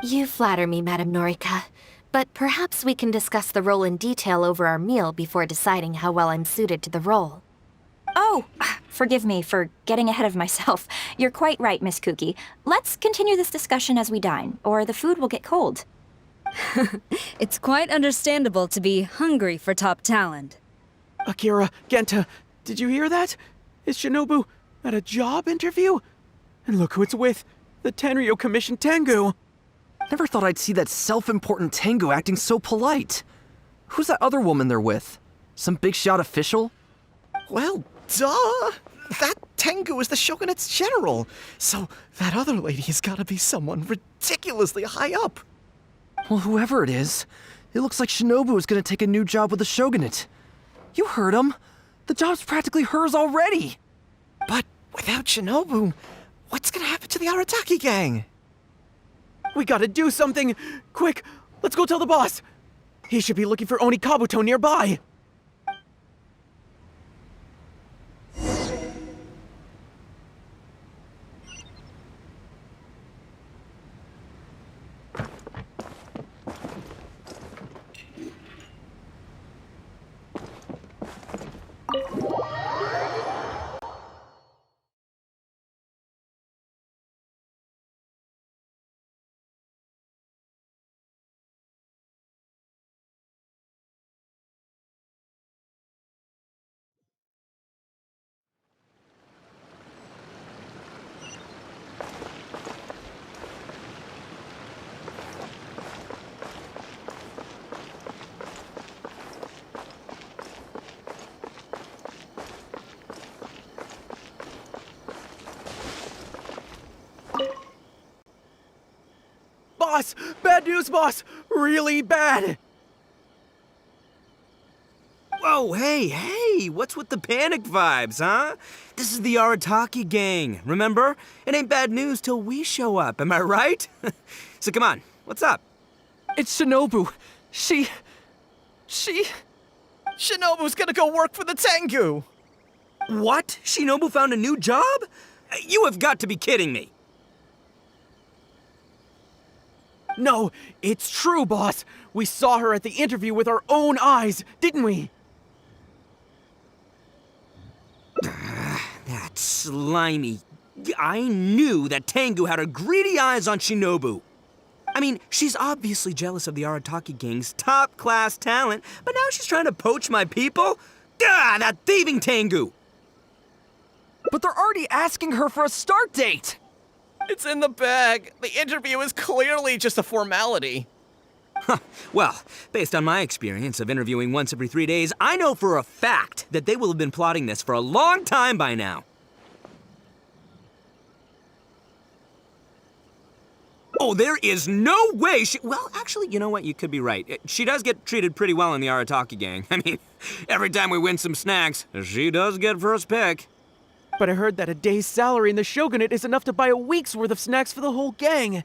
You flatter me, Madame Norika. But perhaps we can discuss the role in detail over our meal before deciding how well I'm suited to the role. Oh, forgive me for getting ahead of myself. You're quite right, Miss Kuki. Let's continue this discussion as we dine, or the food will get cold. It's quite understandable to be hungry for top talent. Akira, Genta, did you hear that? Is Shinobu at a job interview? And look who it's with, the Tenryo Commission Tengu. Never thought I'd see that self-important Tengu acting so polite. Who's that other woman they're with? Some big shot official? Well, duh! That Tengu is the Shogunate's general, so that other lady has gotta be someone ridiculously high up. Well, whoever it is, it looks like Shinobu is gonna take a new job with the Shogunate. You heard him. The job's practically hers already. But without Shinobu, what's gonna happen to the Arataki gang? We gotta do something! Quick, let's go tell the boss! He should be looking for Oni Kabuto nearby! Boss! Bad news, boss! Really bad! Whoa, hey, what's with the panic vibes, huh? This is the Arataki gang, remember? It ain't bad news till we show up, am I right? So come on, what's up? It's Shinobu. Shinobu's gonna go work for the Tengu! What? Shinobu found a new job? You have got to be kidding me. No, it's true, boss. We saw her at the interview with our own eyes, didn't we? That slimy... I knew that Tengu had her greedy eyes on Shinobu. I mean, she's obviously jealous of the Arataki gang's top-class talent, but now she's trying to poach my people? Gah, that thieving Tengu! But they're already asking her for a start date! It's in the bag. The interview is clearly just a formality. Well, based on my experience of interviewing once every 3 days, I know for a fact that they will have been plotting this for a long time by now. Oh, there is no way she... Well, actually, you know what? You could be right. She does get treated pretty well in the Arataki gang. I mean, every time we win some snacks, she does get first pick. But I heard that a day's salary in the Shogunate is enough to buy a week's worth of snacks for the whole gang.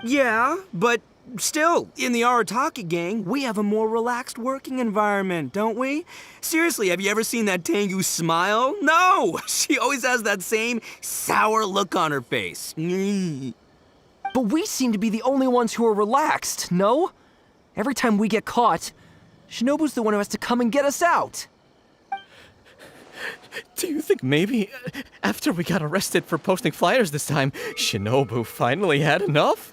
Yeah, but still, in the Arataki gang, we have a more relaxed working environment, don't we? Seriously, have you ever seen that Tengu smile? No! She always has that same sour look on her face. But we seem to be the only ones who are relaxed, no? Every time we get caught, Shinobu's the one who has to come and get us out. Do you think maybe, after we got arrested for posting flyers this time, Shinobu finally had enough?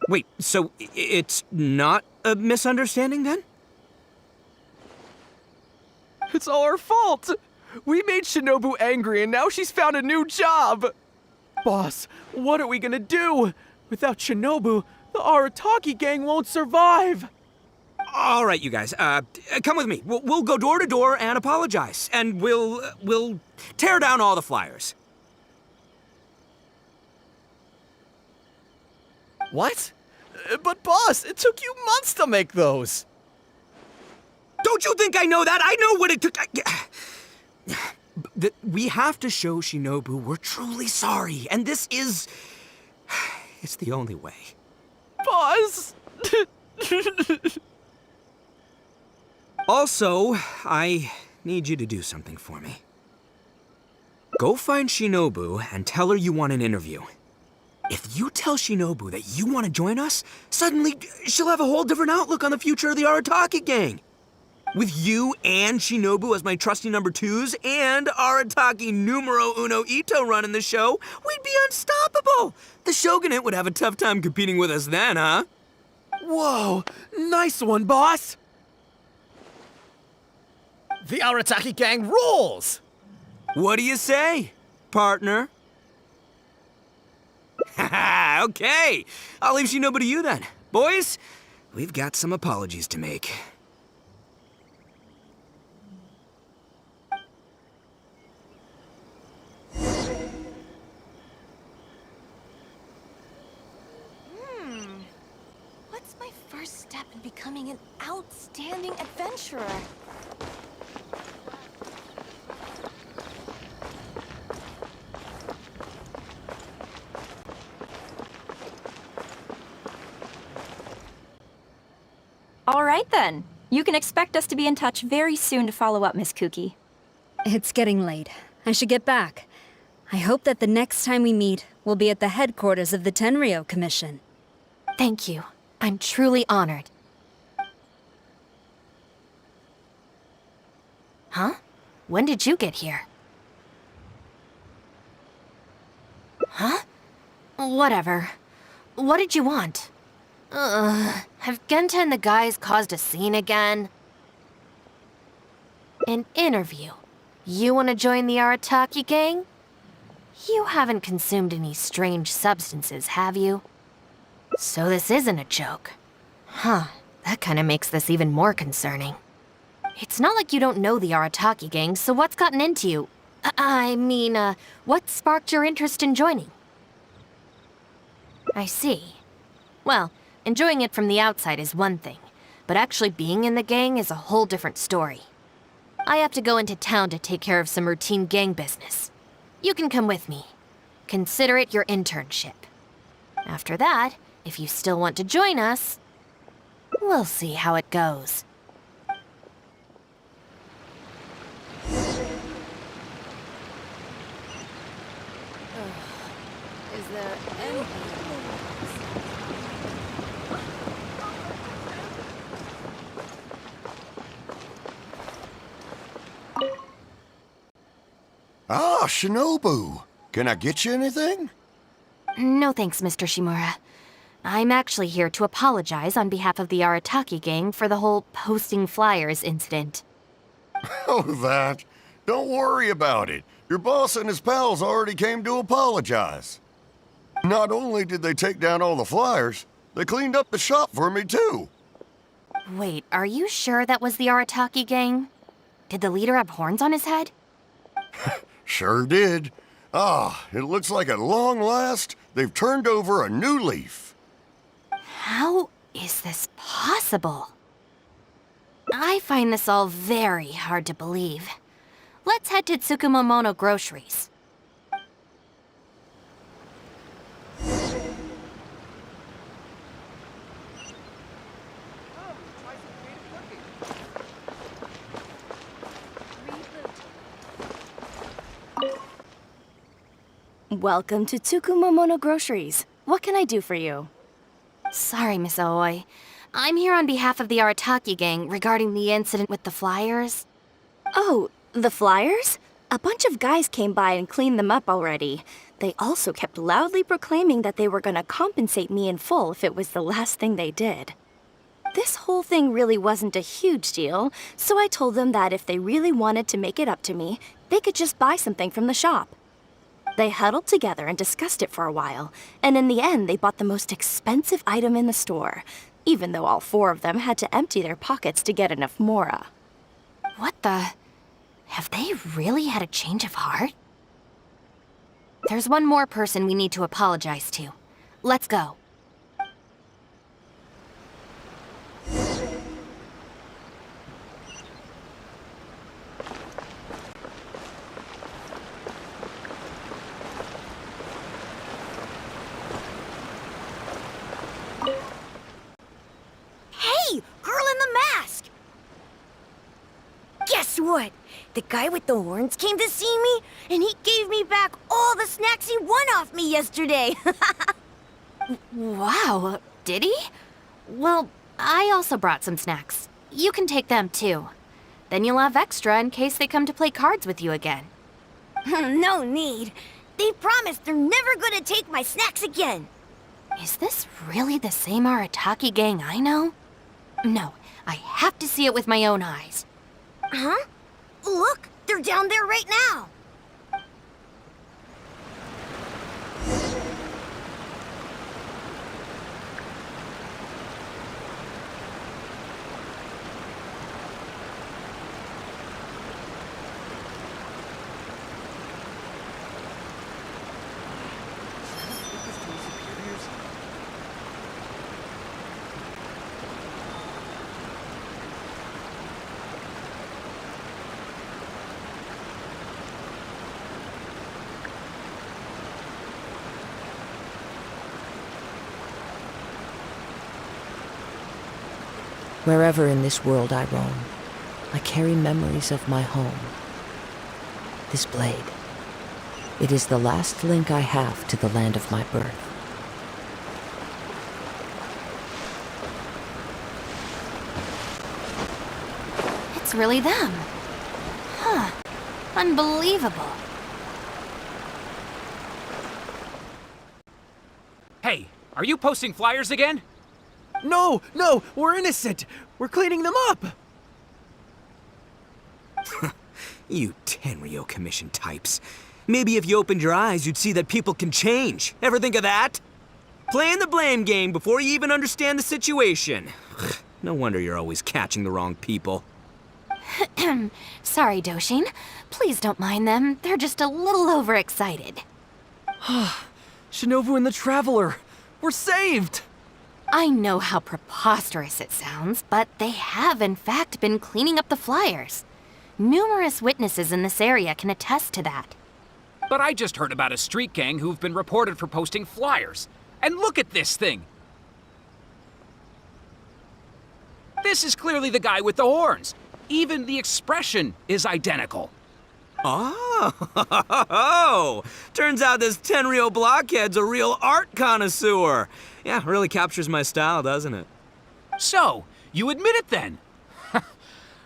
Wait, so it's not a misunderstanding then? It's all our fault! We made Shinobu angry and now she's found a new job! Boss, what are we gonna do? Without Shinobu, the Arataki gang won't survive! All right, you guys, come with me. We'll go door to door and apologize, and we'll tear down all the flyers. What? But boss, it took you months to make those. Don't you think I know that? I know what it took. We have to show Shinobu we're truly sorry, and this is... it's the only way. Boss! Also, I need you to do something for me. Go find Shinobu and tell her you want an interview. If you tell Shinobu that you want to join us, suddenly she'll have a whole different outlook on the future of the Arataki gang. With you and Shinobu as my trusty number twos and Arataki numero uno Ito running the show, we'd be unstoppable. The Shogunate would have a tough time competing with us then, huh? Whoa, nice one, boss! The Arataki gang rules! What do you say, partner? Haha, okay. I'll leave Shinobu to you then. Boys, we've got some apologies to make. What's my first step in becoming an outstanding adventurer? All right then. You can expect us to be in touch very soon to follow up, Miss Kuki. It's getting late. I should get back. I hope that the next time we meet, we'll be at the headquarters of the Tenryo Commission. Thank you. I'm truly honored. Huh? When did you get here? Huh? Whatever. What did you want? Have Genta and the guys caused a scene again? An interview. You want to join the Arataki gang? You haven't consumed any strange substances, have you? So this isn't a joke. Huh, that kind of makes this even more concerning. It's not like you don't know the Arataki gang, so what's gotten into you? What sparked your interest in joining? I see. Well, enjoying it from the outside is one thing, but actually being in the gang is a whole different story. I have to go into town to take care of some routine gang business. You can come with me. Consider it your internship. After that, if you still want to join us, we'll see how it goes. Is there anything? Ah, Shinobu. Can I get you anything? No thanks, Mr. Shimura. I'm actually here to apologize on behalf of the Arataki gang for the whole posting flyers incident. Oh, that. Don't worry about it. Your boss and his pals already came to apologize. Not only did they take down all the flyers, they cleaned up the shop for me, too. Wait, are you sure that was the Arataki gang? Did the leader have horns on his head? Sure did. Ah, it looks like at long last, they've turned over a new leaf. How is this possible? I find this all very hard to believe. Let's head to Tsukumomono Groceries. Welcome to Tsukumomono Groceries. What can I do for you? Sorry, Miss Aoi. I'm here on behalf of the Arataki gang regarding the incident with the flyers. Oh, the flyers? A bunch of guys came by and cleaned them up already. They also kept loudly proclaiming that they were gonna compensate me in full if it was the last thing they did. This whole thing really wasn't a huge deal, so I told them that if they really wanted to make it up to me, they could just buy something from the shop. They huddled together and discussed it for a while, and in the end they bought the most expensive item in the store, even though all 4 of them had to empty their pockets to get enough mora. What the? Have they really had a change of heart? There's one more person we need to apologize to. Let's go. Hey, girl in the mask! Guess what? The guy with the horns came to see me, and he gave me back all the snacks he won off me yesterday. Wow, did he? Well, I also brought some snacks. You can take them too. Then you'll have extra in case they come to play cards with you again. No need. They promised they're never gonna take my snacks again. Is this really the same Arataki gang I know? No, I have to see it with my own eyes. Huh? Look, they're down there right now. Wherever in this world I roam, I carry memories of my home. This blade, it is the last link I have to the land of my birth. It's really them. Huh. Unbelievable. Hey, are you posting flyers again? No, we're innocent. We're cleaning them up. You Tenryo Commission types. Maybe if you opened your eyes, you'd see that people can change. Ever think of that? Playing the blame game before you even understand the situation. No wonder you're always catching the wrong people. Sorry, Doshin. Please don't mind them. They're just a little overexcited. Shinobu and the Traveler. We're saved! I know how preposterous it sounds, but they have in fact been cleaning up the flyers. Numerous witnesses in this area can attest to that. But I just heard about a street gang who've been reported for posting flyers. And look at this thing! This is clearly the guy with the horns. Even the expression is identical. Oh, turns out this Tenryo blockhead's a real art connoisseur. Yeah, really captures my style, doesn't it? So, you admit it then?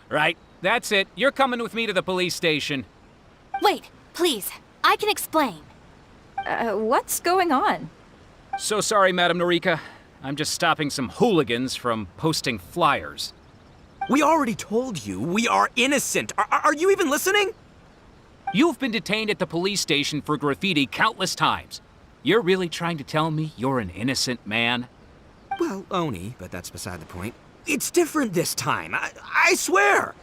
Right, that's it. You're coming with me to the police station. Wait, please. I can explain. What's going on? So sorry, Madam Norika. I'm just stopping some hooligans from posting flyers. We already told you we are innocent. Are you even listening? You've been detained at the police station for graffiti countless times. You're really trying to tell me you're an innocent man? Well, Oni, but that's beside the point. It's different this time, I swear!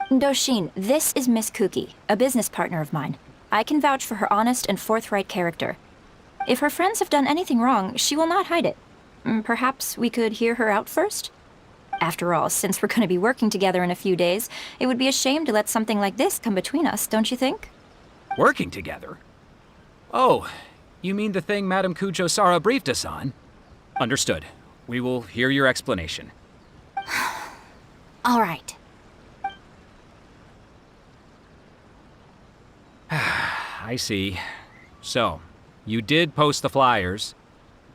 Doshin, this is Miss Kuki, a business partner of mine. I can vouch for her honest and forthright character. If her friends have done anything wrong, she will not hide it. Perhaps we could hear her out first? After all, since we're going to be working together in a few days, it would be a shame to let something like this come between us, don't you think? Working together? Oh, you mean the thing Madame Kujo-Sara briefed us on? Understood. We will hear your explanation. All right. I see. So, you did post the flyers,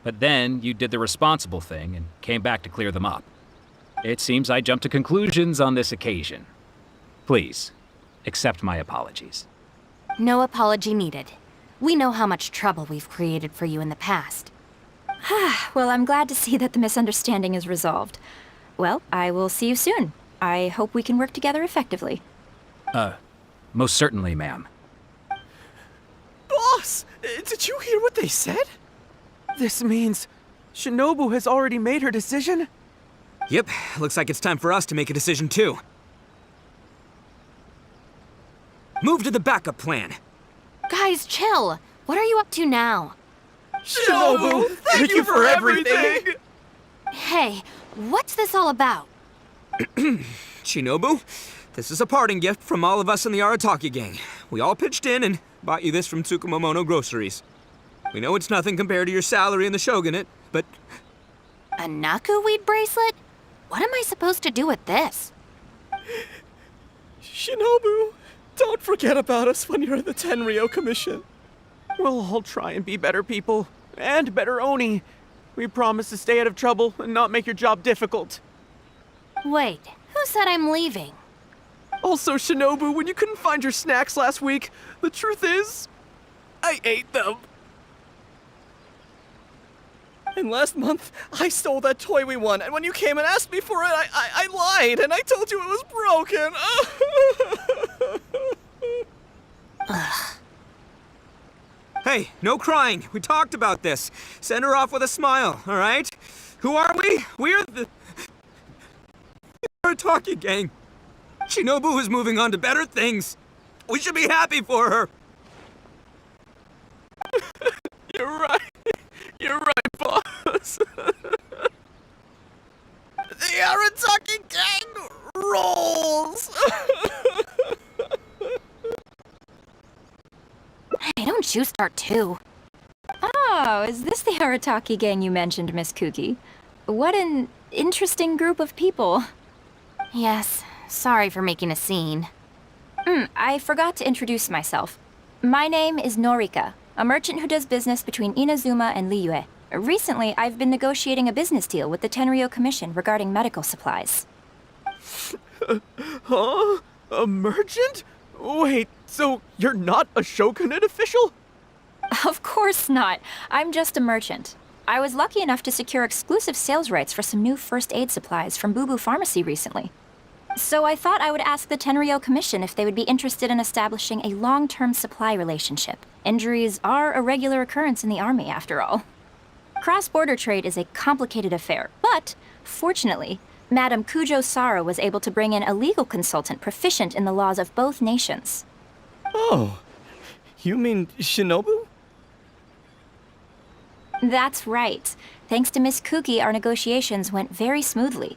but then you did the responsible thing and came back to clear them up. It seems I jumped to conclusions on this occasion. Please, accept my apologies. No apology needed. We know how much trouble we've created for you in the past. Well, I'm glad to see that the misunderstanding is resolved. Well, I will see you soon. I hope we can work together effectively. Most certainly, ma'am. Boss! Did you hear what they said? This means Shinobu has already made her decision? Yep, looks like it's time for us to make a decision too. Move to the backup plan. Guys, chill. What are you up to now? Shinobu, thank you for everything! Hey, what's this all about? Shinobu, this is a parting gift from all of us in the Arataki gang. We all pitched in and bought you this from Tsukumomono Groceries. We know it's nothing compared to your salary in the shogunate, but... A Naku weed bracelet? What am I supposed to do with this? Shinobu, don't forget about us when you're in the Tenryo Commission. We'll all try and be better people, and better Oni. We promise to stay out of trouble and not make your job difficult. Wait, who said I'm leaving? Also, Shinobu, when you couldn't find your snacks last week, the truth is, I ate them. And last month, I stole that toy we won, and when you came and asked me for it, I lied, and I told you it was broken. Ugh. Hey, no crying. We talked about this. Send her off with a smile, all right? Who are we? We're the Arataki gang. Shinobu is moving on to better things. We should be happy for her. You're right. You're right, boss. The Arataki gang rolls. Hey, don't you start too. Oh, is this the Arataki gang you mentioned, Miss Kuki? What an interesting group of people. Yes, sorry for making a scene. I forgot to introduce myself. My name is Norika, a merchant who does business between Inazuma and Liyue. Recently, I've been negotiating a business deal with the Tenryo Commission regarding medical supplies. Huh? A merchant? Wait, so you're not a shogunate official? Of course not. I'm just a merchant. I was lucky enough to secure exclusive sales rights for some new first aid supplies from Boo Boo Pharmacy recently. So I thought I would ask the Tenryo Commission if they would be interested in establishing a long-term supply relationship. Injuries are a regular occurrence in the army, after all. Cross-border trade is a complicated affair, but fortunately, Madam Kujo Sara was able to bring in a legal consultant proficient in the laws of both nations. Oh, you mean Shinobu? That's right. Thanks to Miss Kuki, our negotiations went very smoothly.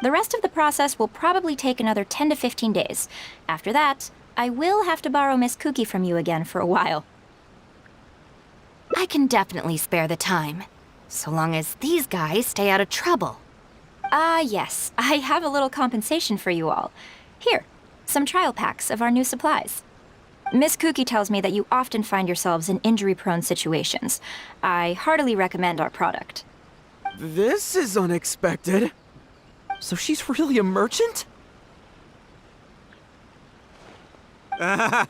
The rest of the process will probably take another 10 to 15 days. After that, I will have to borrow Miss Kuki from you again for a while. I can definitely spare the time, so long as these guys stay out of trouble. Yes. I have a little compensation for you all. Here, some trial packs of our new supplies. Miss Kuki tells me that you often find yourselves in injury-prone situations. I heartily recommend our product. This is unexpected. So she's really a merchant? Oh,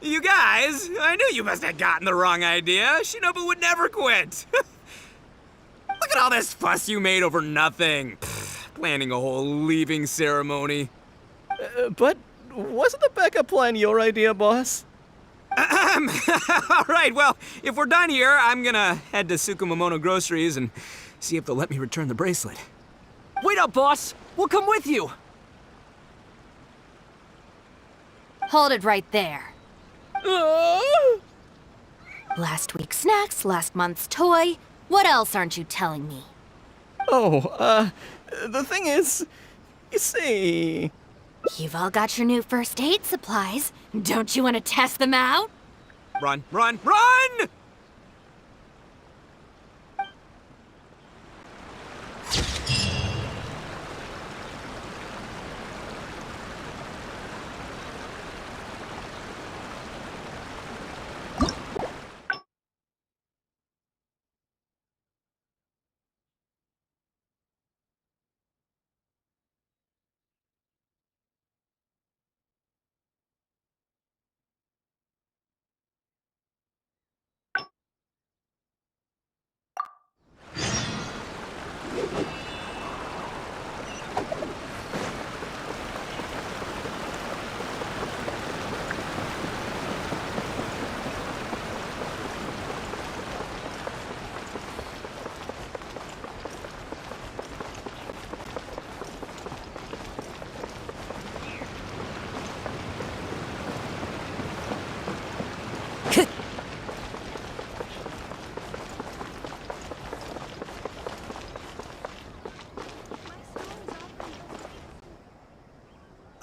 you guys, I knew you must have gotten the wrong idea. Shinobu would never quit. Look at all this fuss you made over nothing. Planning a whole leaving ceremony. But wasn't the backup plan your idea, boss? All right, well, if we're done here, I'm gonna head to Tsukumomono Groceries and see if they'll let me return the bracelet. Wait up, boss! We'll come with you! Hold it right there. Last week's snacks, last month's toy. What else aren't you telling me? Oh, the thing is, you see... You've all got your new first aid supplies. Don't you want to test them out? Run, run, run!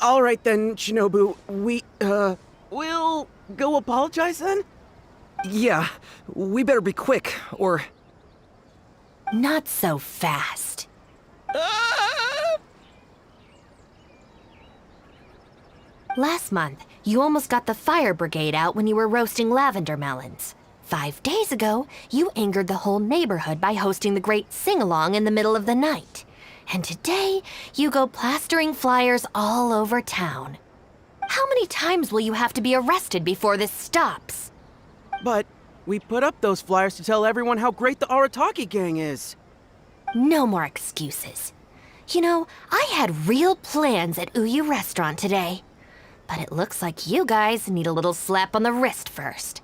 All right then, Shinobu. We'll go apologize then? Yeah, we better be quick, or... Not so fast. Last month, you almost got the fire brigade out when you were roasting lavender melons. 5 days ago, you angered the whole neighborhood by hosting the great sing-along in the middle of the night. And today, you go plastering flyers all over town. How many times will you have to be arrested before this stops? But we put up those flyers to tell everyone how great the Arataki gang is. No more excuses. You know, I had real plans at Uyu Restaurant today. But it looks like you guys need a little slap on the wrist first.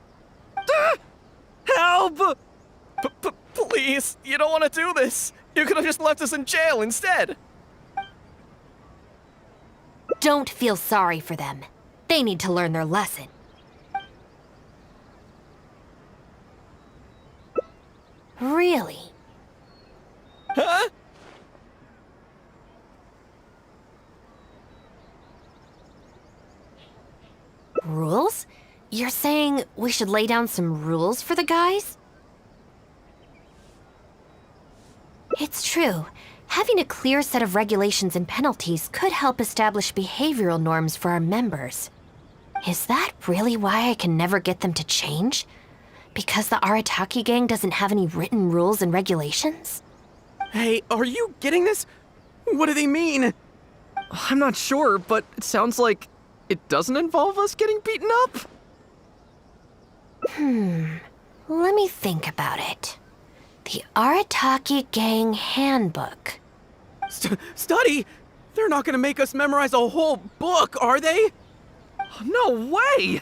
Help! Please, you don't want to do this. You could have just left us in jail instead. Don't feel sorry for them. They need to learn their lesson. Really? Huh? Rules? You're saying we should lay down some rules for the guys? It's true. Having a clear set of regulations and penalties could help establish behavioral norms for our members. Is that really why I can never get them to change? Because the Arataki gang doesn't have any written rules and regulations? Hey, are you getting this? What do they mean? I'm not sure, but it sounds like it doesn't involve us getting beaten up. Let me think about it. The Arataki Gang Handbook. Study? They're not gonna make us memorize a whole book, are they? No way!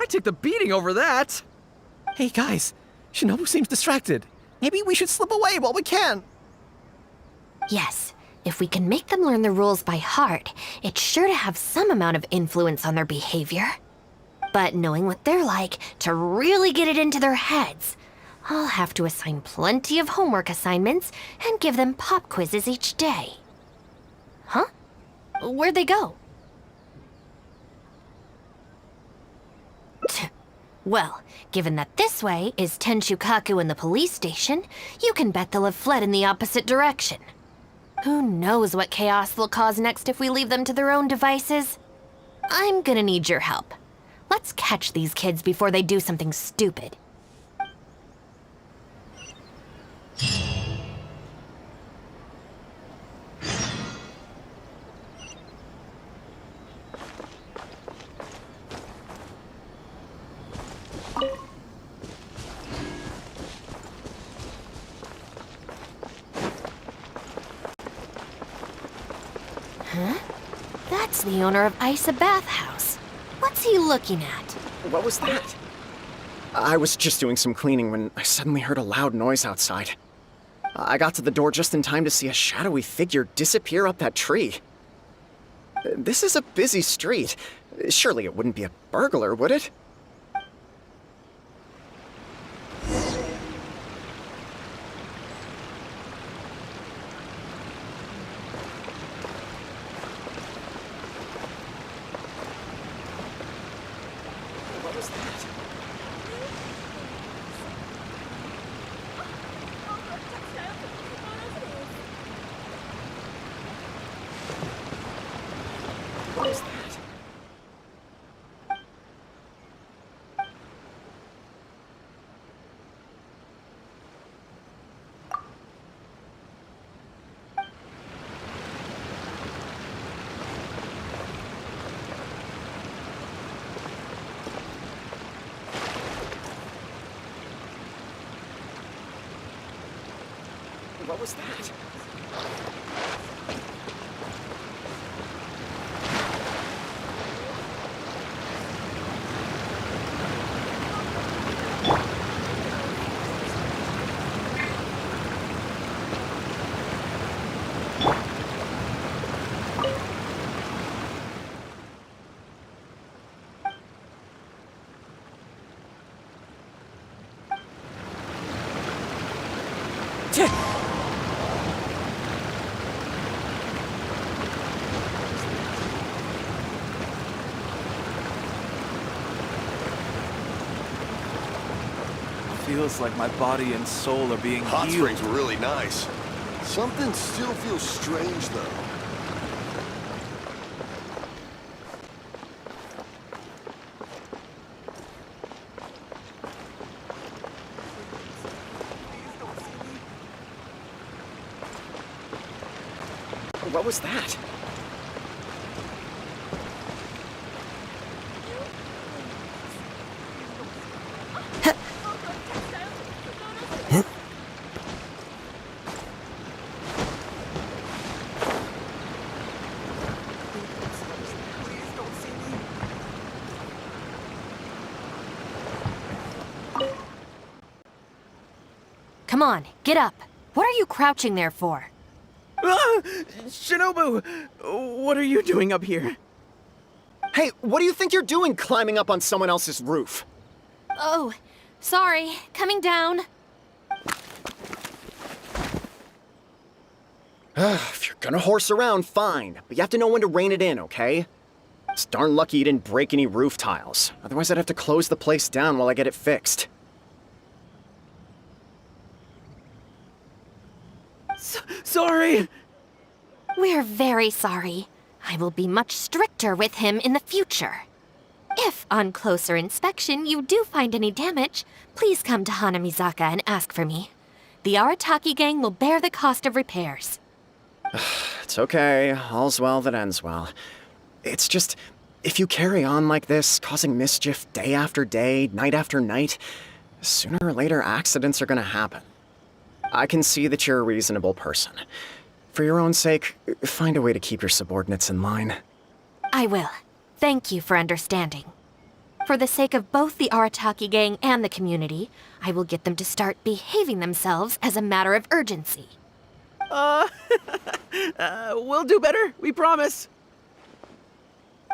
I took the beating over that. Hey guys, Shinobu seems distracted. Maybe we should slip away while we can. Yes, if we can make them learn the rules by heart, it's sure to have some amount of influence on their behavior. But knowing what they're like, to really get it into their heads, I'll have to assign plenty of homework assignments and give them pop quizzes each day. Huh? Where'd they go? Well, given that this way is Tenshukaku and the police station, you can bet they'll have fled in the opposite direction. Who knows what chaos they'll cause next if we leave them to their own devices? I'm gonna need your help. Let's catch these kids before they do something stupid. Huh? That's the owner of Isa Bathhouse. What's he looking at? What was that? I was just doing some cleaning when I suddenly heard a loud noise outside. I got to the door just in time to see a shadowy figure disappear up that tree. This is a busy street. Surely it wouldn't be a burglar, would it? What was that? What was that? What was that? feels like my body and soul are being Hot healed. springs were really nice. Something still feels strange, though. What was that? Come on, get up. What are you crouching there for? Ah! Shinobu! What are you doing up here? Hey, what do you think you're doing climbing up on someone else's roof? Oh, sorry. Coming down. If you're gonna horse around, fine. But you have to know when to rein it in, okay? It's darn lucky you didn't break any roof tiles. Otherwise, I'd have to close the place down while I get it fixed. Sorry! We're very sorry. I will be much stricter with him in the future. If, on closer inspection, you do find any damage, please come to Hanamizaka and ask for me. The Arataki gang will bear the cost of repairs. It's okay. All's well that ends well. It's just, if you carry on like this, causing mischief day after day, night after night, sooner or later accidents are gonna happen. I can see that you're a reasonable person. For your own sake, find a way to keep your subordinates in line. I will. Thank you for understanding. For the sake of both the Arataki gang and the community, I will get them to start behaving themselves as a matter of urgency. We'll do better, we promise.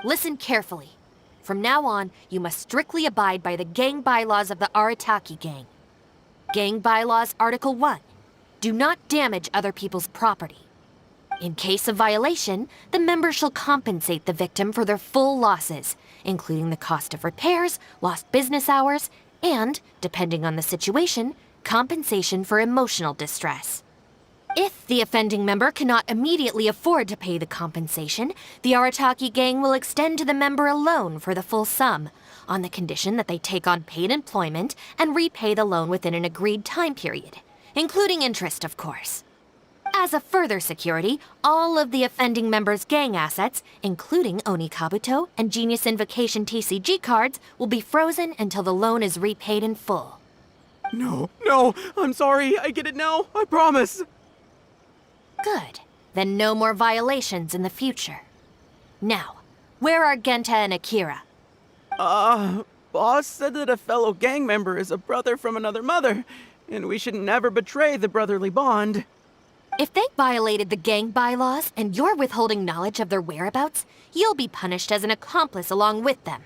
Listen carefully. From now on, you must strictly abide by the gang bylaws of the Arataki gang. Gang Bylaws Article 1. Do not damage other people's property. In case of violation, the member shall compensate the victim for their full losses, including the cost of repairs, lost business hours, and, depending on the situation, compensation for emotional distress. If the offending member cannot immediately afford to pay the compensation, the Arataki gang will extend to the member a loan for the full sum, on the condition that they take on paid employment and repay the loan within an agreed time period, including interest, of course. As a further security, all of the offending member's gang assets, including Oni Kabuto and Genius Invocation TCG cards, will be frozen until the loan is repaid in full. No, I'm sorry, I get it now, I promise. Good. Then no more violations in the future. Now, where are Genta and Akira? Boss said that a fellow gang member is a brother from another mother, and we should never betray the brotherly bond. If they violated the gang bylaws and you're withholding knowledge of their whereabouts, you'll be punished as an accomplice along with them.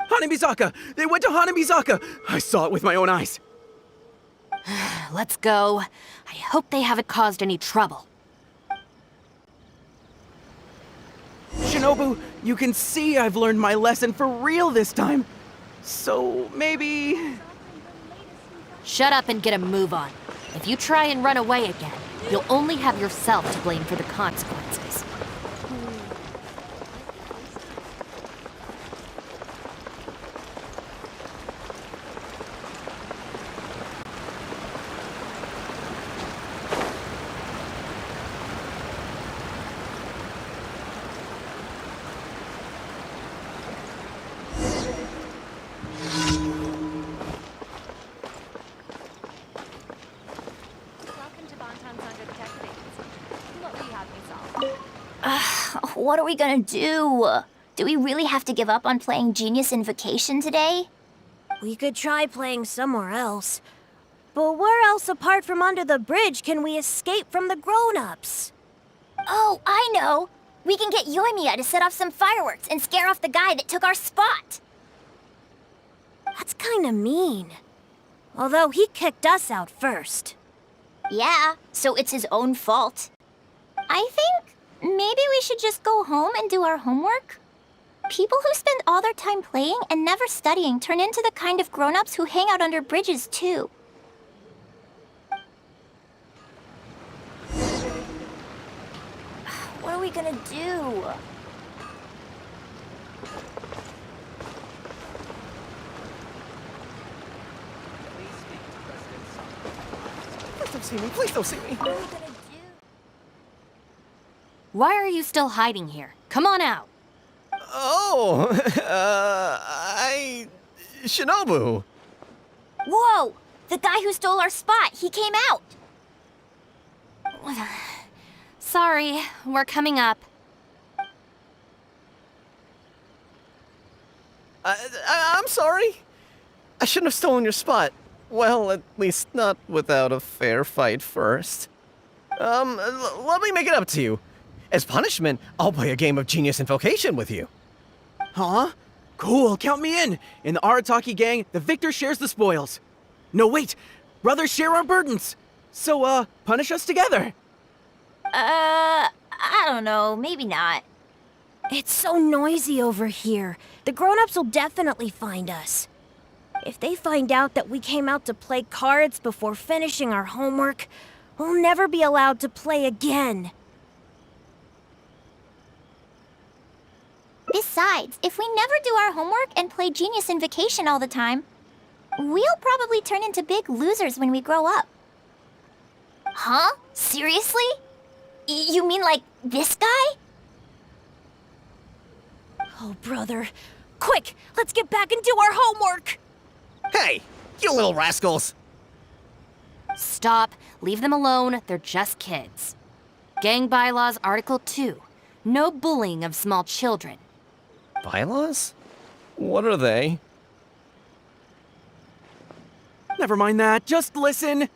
Hanamizaka! They went to Hanamizaka! I saw it with my own eyes. Let's go. I hope they haven't caused any trouble. Shinobu, you can see I've learned my lesson for real this time. So maybe... Shut up and get a move on. If you try and run away again, you'll only have yourself to blame for the consequences. What are we gonna do? Do we really have to give up on playing Genius Invocation today? We could try playing somewhere else. But where else apart from under the bridge can we escape from the grown-ups? Oh, I know! We can get Yoimiya to set off some fireworks and scare off the guy that took our spot! That's kinda mean. Although he kicked us out first. Yeah, so it's his own fault. I think maybe we should just go home and do our homework? People who spend all their time playing and never studying turn into the kind of grown-ups who hang out under bridges, too. What are we gonna do? Please don't see me. Please don't see me. Why are you still hiding here? Come on out. Oh, Shinobu. Whoa! The guy who stole our spot, he came out! Sorry, we're coming up. I'm sorry. I shouldn't have stolen your spot. Well, at least not without a fair fight first. Let me make it up to you. As punishment, I'll play a game of Genius Invocation with you. Huh? Cool, count me in. In the Arataki gang, the victor shares the spoils. No, wait. Brothers share our burdens. So, punish us together. I don't know, maybe not. It's so noisy over here. The grown-ups will definitely find us. If they find out that we came out to play cards before finishing our homework, we'll never be allowed to play again. Besides, if we never do our homework and play Genius Invocation all the time, we'll probably turn into big losers when we grow up. Huh? Seriously? You mean like this guy? Oh, brother. Quick, let's get back and do our homework! Hey, you little rascals! Stop. Leave them alone. They're just kids. Gang Bylaws Article 2. No bullying of small children. Bylaws? What are they? Never mind that. Just listen.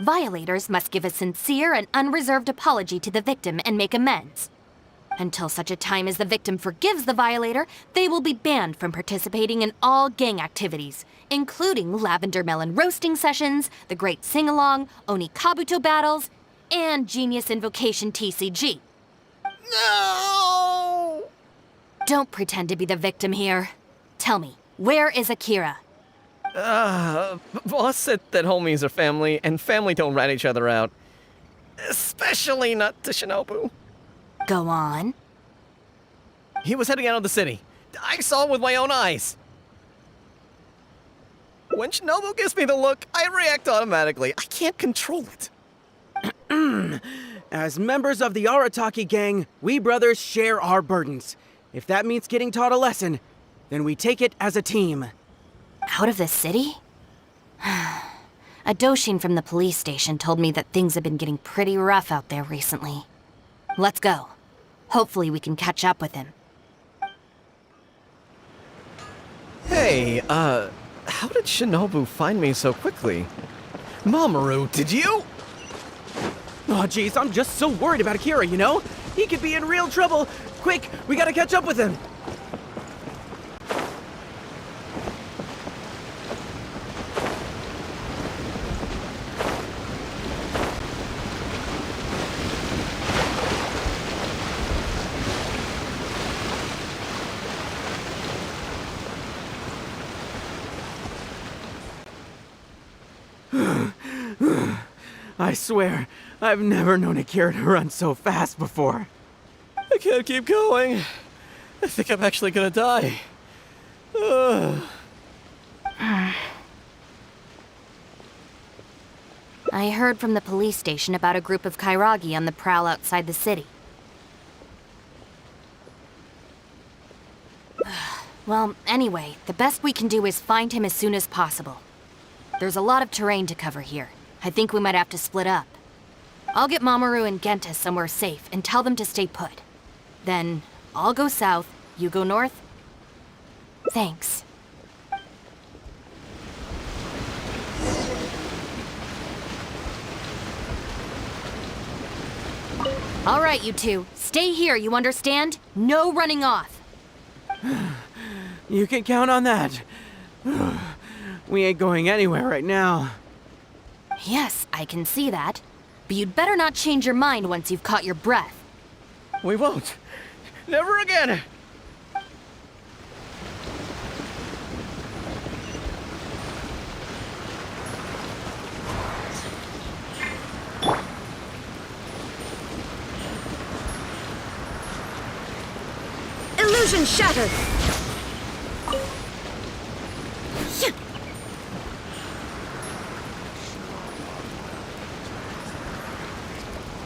Violators must give a sincere and unreserved apology to the victim and make amends. Until such a time as the victim forgives the violator, they will be banned from participating in all gang activities, including lavender melon roasting sessions, the Great Sing-Along, Oni Kabuto battles, and Genius Invocation TCG. No! Don't pretend to be the victim here. Tell me, where is Akira? Boss said that homies are family, and family don't rat each other out. Especially not to Shinobu. Go on. He was heading out of the city. I saw him with my own eyes. When Shinobu gives me the look, I react automatically. I can't control it. As members of the Arataki gang, we brothers share our burdens. If that means getting taught a lesson, then we take it as a team. Out of the city? A Doshin from the police station told me that things have been getting pretty rough out there recently. Let's go. Hopefully we can catch up with him. Hey, how did Shinobu find me so quickly? Mamoru, did you? Oh, jeez, I'm just so worried about Akira, you know? He could be in real trouble. Quick, we gotta catch up with him. I swear, I've never known Akira to run so fast before. I can't keep going. I think I'm actually gonna die. I heard from the police station about a group of Kairagi on the prowl outside the city. Well, anyway, the best we can do is find him as soon as possible. There's a lot of terrain to cover here. I think we might have to split up. I'll get Mamoru and Genta somewhere safe and tell them to stay put. Then, I'll go south, you go north? Thanks. All right, you two. Stay here, you understand? No running off. You can count on that. We ain't going anywhere right now. Yes, I can see that. But you'd better not change your mind once you've caught your breath. We won't. Never again. Illusion shattered!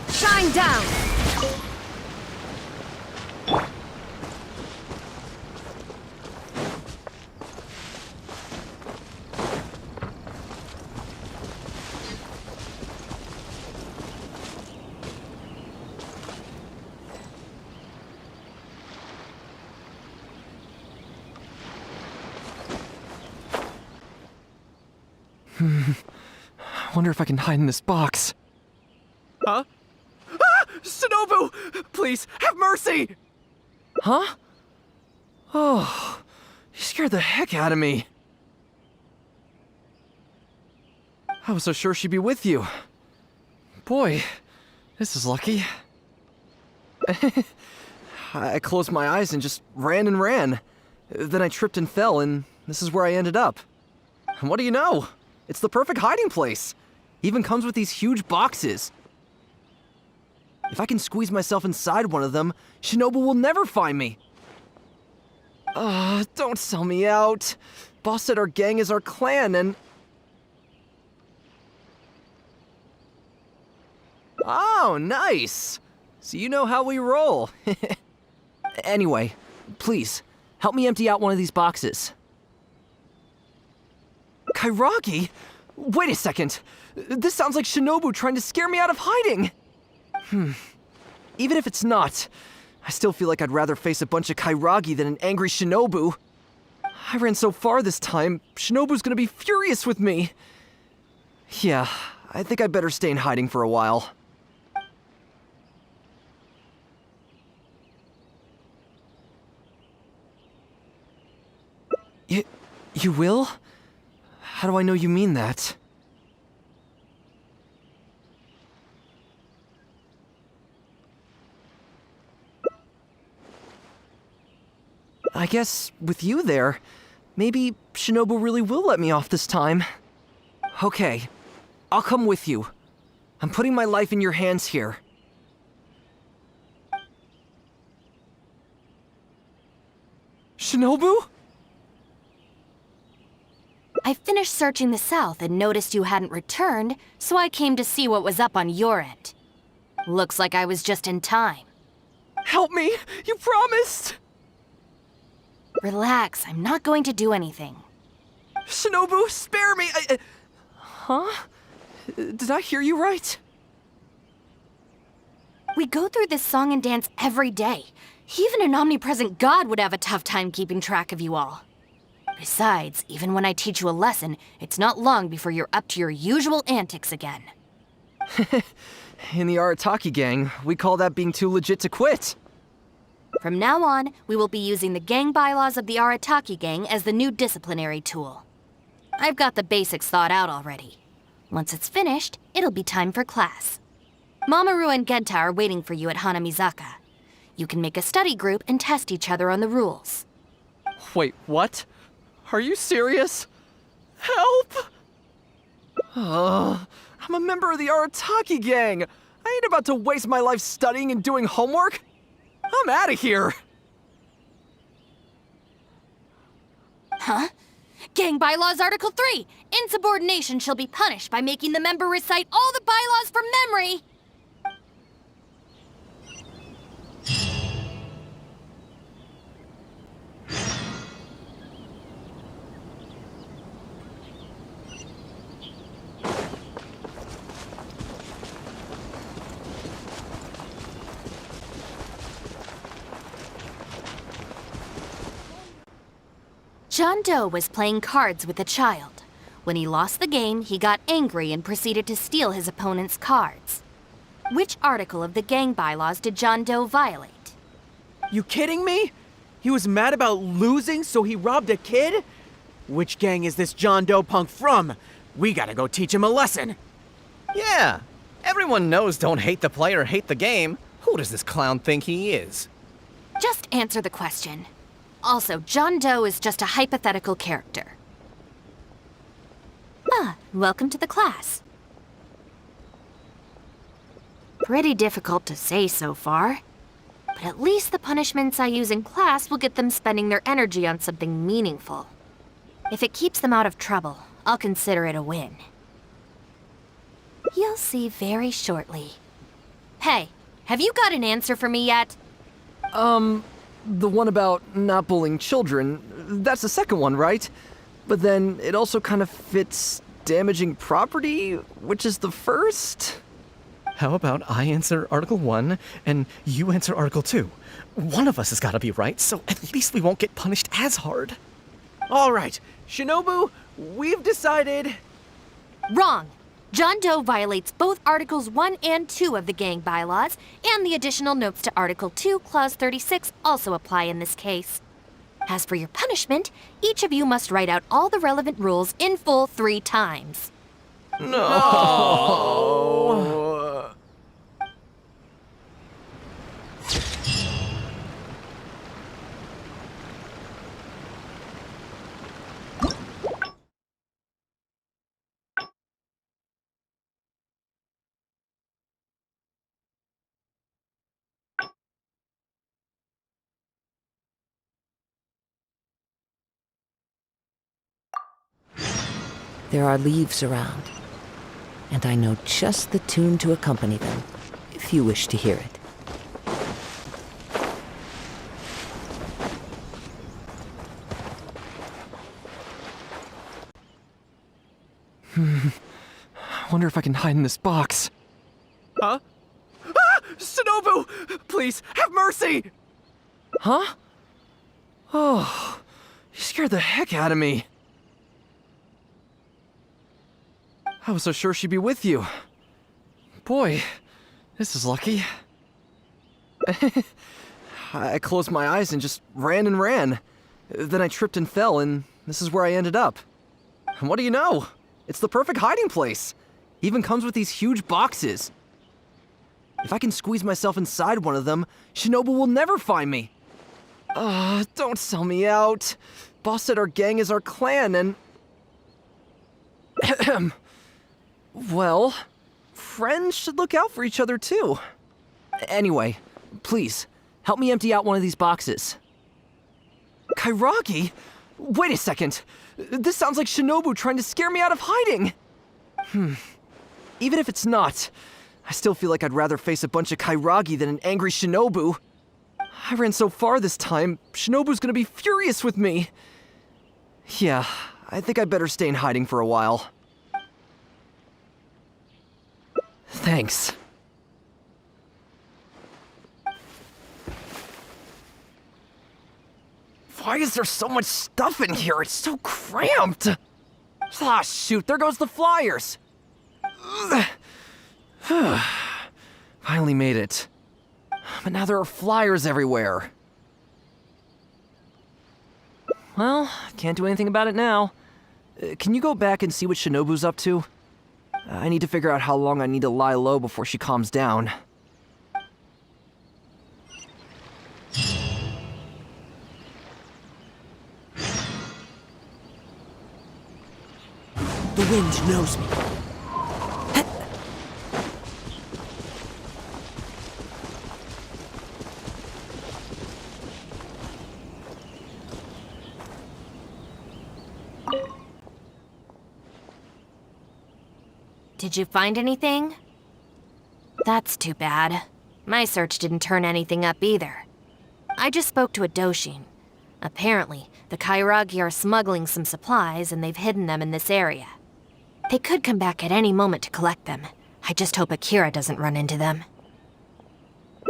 Shine down! I wonder if I can hide in this box. Huh? Ah! Shinobu! Please, have mercy! Huh? Oh, you scared the heck out of me. I was so sure she'd be with you. Boy, this is lucky. I closed my eyes and just ran and ran. Then I tripped and fell, and this is where I ended up. And what do you know? It's the perfect hiding place. Even comes with these huge boxes. If I can squeeze myself inside one of them, Shinobu will never find me. Don't sell me out. Boss said our gang is our clan and... Oh, nice. So you know how we roll. Anyway, please, help me empty out one of these boxes. Kairagi? Wait a second. This sounds like Shinobu trying to scare me out of hiding. Even if it's not, I still feel like I'd rather face a bunch of Kairagi than an angry Shinobu. I ran so far this time, Shinobu's gonna be furious with me. Yeah, I think I better stay in hiding for a while. You will? How do I know you mean that? I guess, with you there, maybe Shinobu really will let me off this time. Okay, I'll come with you. I'm putting my life in your hands here. Shinobu? I finished searching the south and noticed you hadn't returned, so I came to see what was up on your end. Looks like I was just in time. Help me! You promised! Relax, I'm not going to do anything. Shinobu, spare me! Huh? Did I hear you right? We go through this song and dance every day. Even an omnipresent god would have a tough time keeping track of you all. Besides, even when I teach you a lesson, it's not long before you're up to your usual antics again. In the Arataki gang, we call that being too legit to quit. From now on, we will be using the gang bylaws of the Arataki gang as the new disciplinary tool. I've got the basics thought out already. Once it's finished, it'll be time for class. Mamoru and Genta are waiting for you at Hanamizaka. You can make a study group and test each other on the rules. Wait, what? Are you serious? Help! I'm a member of the Arataki gang. I ain't about to waste my life studying and doing homework. I'm out of here. Huh? Gang Bylaws Article 3. Insubordination shall be punished by making the member recite all the bylaws from memory. John Doe was playing cards with a child. When he lost the game, he got angry and proceeded to steal his opponent's cards. Which article of the gang bylaws did John Doe violate? You kidding me? He was mad about losing, so he robbed a kid? Which gang is this John Doe punk from? We gotta go teach him a lesson. Yeah, everyone knows don't hate the player, hate the game. Who does this clown think he is? Just answer the question. Also, John Doe is just a hypothetical character. Welcome to the class. Pretty difficult to say so far. But at least the punishments I use in class will get them spending their energy on something meaningful. If it keeps them out of trouble, I'll consider it a win. You'll see very shortly. Hey, have you got an answer for me yet? The one about not bullying children, that's the second one, right? But then it also kind of fits damaging property, which is the first? How about I answer Article 1 and you answer Article 2? One of us has got to be right, so at least we won't get punished as hard. All right, Shinobu, we've decided... Wrong! John Doe violates both Articles 1 and 2 of the gang bylaws, and the additional notes to Article 2, Clause 36 also apply in this case. As for your punishment, each of you must write out all the relevant rules in full 3 times. No! There are leaves around, and I know just the tune to accompany them, if you wish to hear it. I wonder if I can hide in this box. Huh? Ah! Shinobu! Please, have mercy! Huh? Oh, you scared the heck out of me. I was so sure she'd be with you. Boy, this is lucky. I closed my eyes and just ran and ran. Then I tripped and fell, and this is where I ended up. And what do you know? It's the perfect hiding place. Even comes with these huge boxes. If I can squeeze myself inside one of them, Shinobu will never find me. Don't sell me out. Boss said our gang is our clan, and... Well, friends should look out for each other too. Anyway, please, help me empty out one of these boxes. Kairagi? Wait a second. This sounds like Shinobu trying to scare me out of hiding. Even if it's not, I still feel like I'd rather face a bunch of Kairagi than an angry Shinobu. I ran so far this time, Shinobu's gonna be furious with me. Yeah, I think I'd better stay in hiding for a while. Thanks. Why is there so much stuff in here? It's so cramped. Ah, shoot, there goes the flyers. Finally made it. But now there are flyers everywhere. Well, can't do anything about it now. Can you go back and see what Shinobu's up to? I need to figure out how long I need to lie low before she calms down. The wind knows me. Did you find anything? That's too bad. My search didn't turn anything up either. I just spoke to a Doshin. Apparently, the Kairagi are smuggling some supplies and they've hidden them in this area. They could come back at any moment to collect them. I just hope Akira doesn't run into them.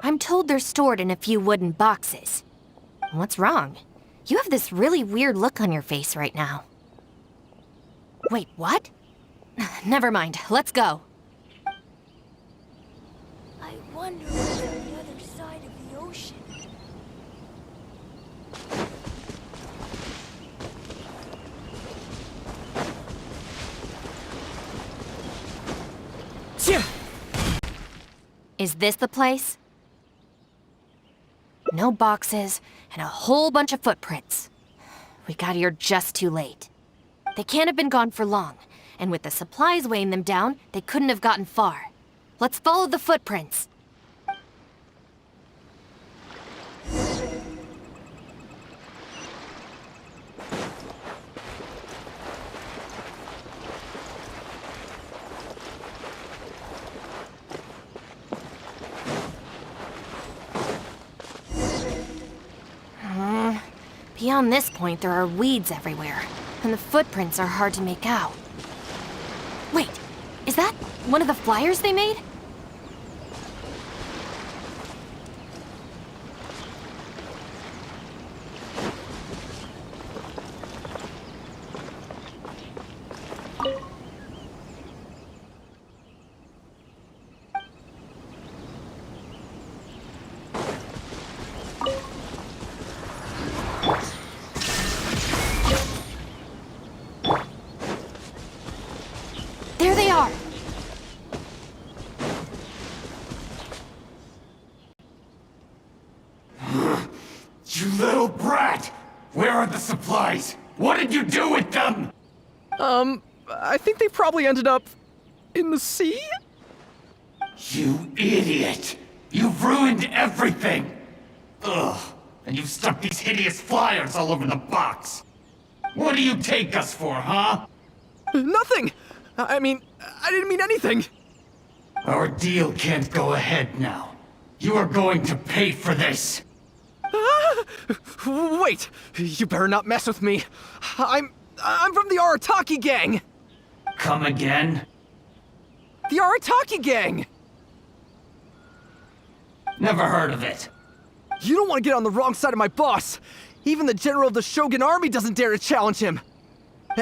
I'm told they're stored in a few wooden boxes. What's wrong? You have this really weird look on your face right now. Wait, what? Never mind, let's go. I wonder what's on the other side of the ocean. Is this the place? No boxes, and a whole bunch of footprints. We got here just too late. They can't have been gone for long, and with the supplies weighing them down, they couldn't have gotten far. Let's follow the footprints. Beyond this point, there are weeds everywhere, and the footprints are hard to make out. Wait, is that one of the flyers they made? There they are! You little brat! Where are the supplies? What did you do with them? I think they probably ended up in the sea? You idiot! You've ruined everything! Ugh, and you've stuck these hideous flyers all over the box! What do you take us for, huh? Nothing! I mean, I didn't mean anything! Our deal can't go ahead now. You are going to pay for this! Wait! You better not mess with me! I'm from the Arataki gang! Come again? The Arataki gang! Never heard of it. You don't want to get on the wrong side of my boss! Even the general of the Shogun army doesn't dare to challenge him!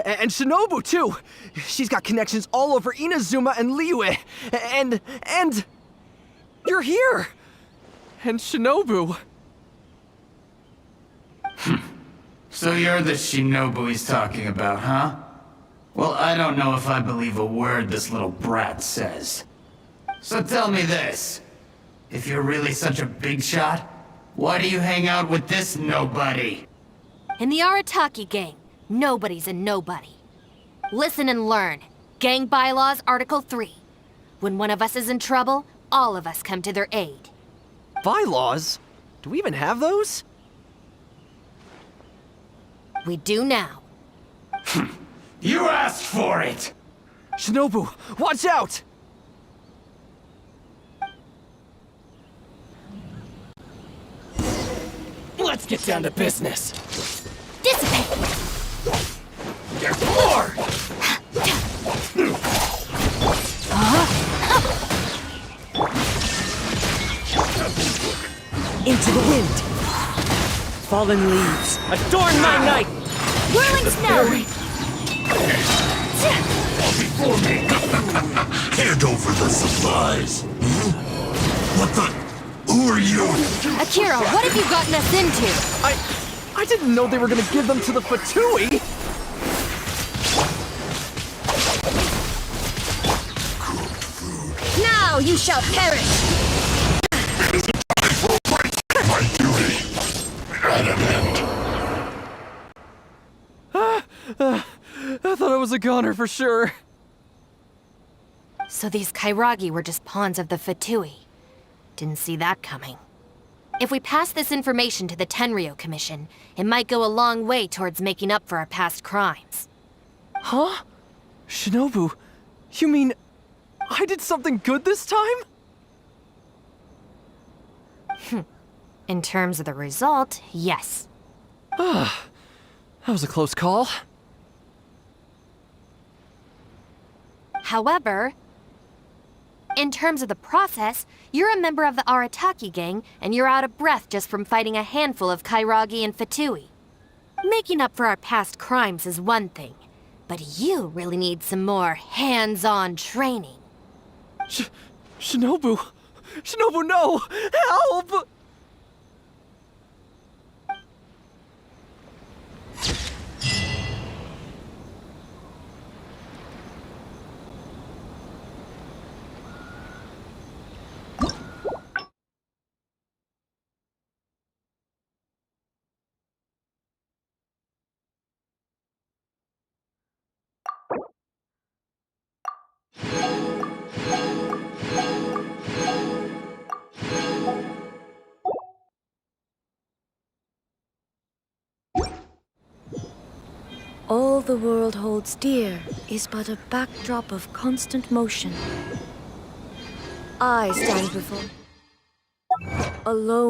And Shinobu, too! She's got connections all over Inazuma and Liyue! And... You're here! And Shinobu... So you're the Shinobu he's talking about, huh? Well, I don't know if I believe a word this little brat says. So tell me this. If you're really such a big shot, why do you hang out with this nobody? In the Arataki gang, nobody's a nobody. Listen and learn. Gang Bylaws, Article 3. When one of us is in trouble, all of us come to their aid. Bylaws? Do we even have those? We do now. You asked for it! Shinobu, watch out! Let's get down to business. Dissipate! There's more! Into the wind. Fallen leaves. Adorn my night! Whirling snow! Before me! Hand over the supplies. What the? Who are you? Akira, what have you gotten us into? I didn't know they were gonna give them to the Fatui! Now you shall perish! My duty. At an end. I thought I was a goner for sure. So these Kairagi were just pawns of the Fatui. Didn't see that coming. If we pass this information to the Tenryo Commission, it might go a long way towards making up for our past crimes. Huh? Shinobu, you mean I did something good this time? In terms of the result, yes. That was a close call. However, in terms of the process, you're a member of the Arataki gang, and you're out of breath just from fighting a handful of Kairagi and Fatui. Making up for our past crimes is one thing, but you really need some more hands-on training. Shinobu! Shinobu, no! Help! All the world holds dear is but a backdrop of constant motion. I stand before, alone.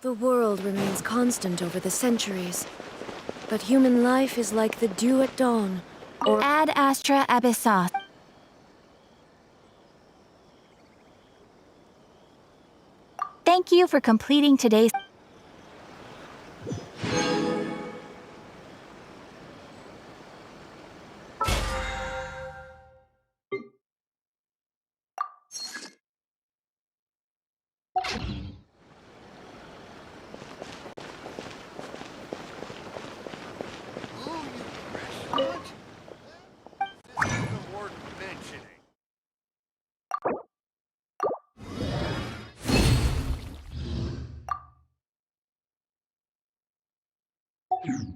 The world remains constant over the centuries, but human life is like the dew at dawn, or Ad astra abyssos. Thank you for completing today's... mentioning.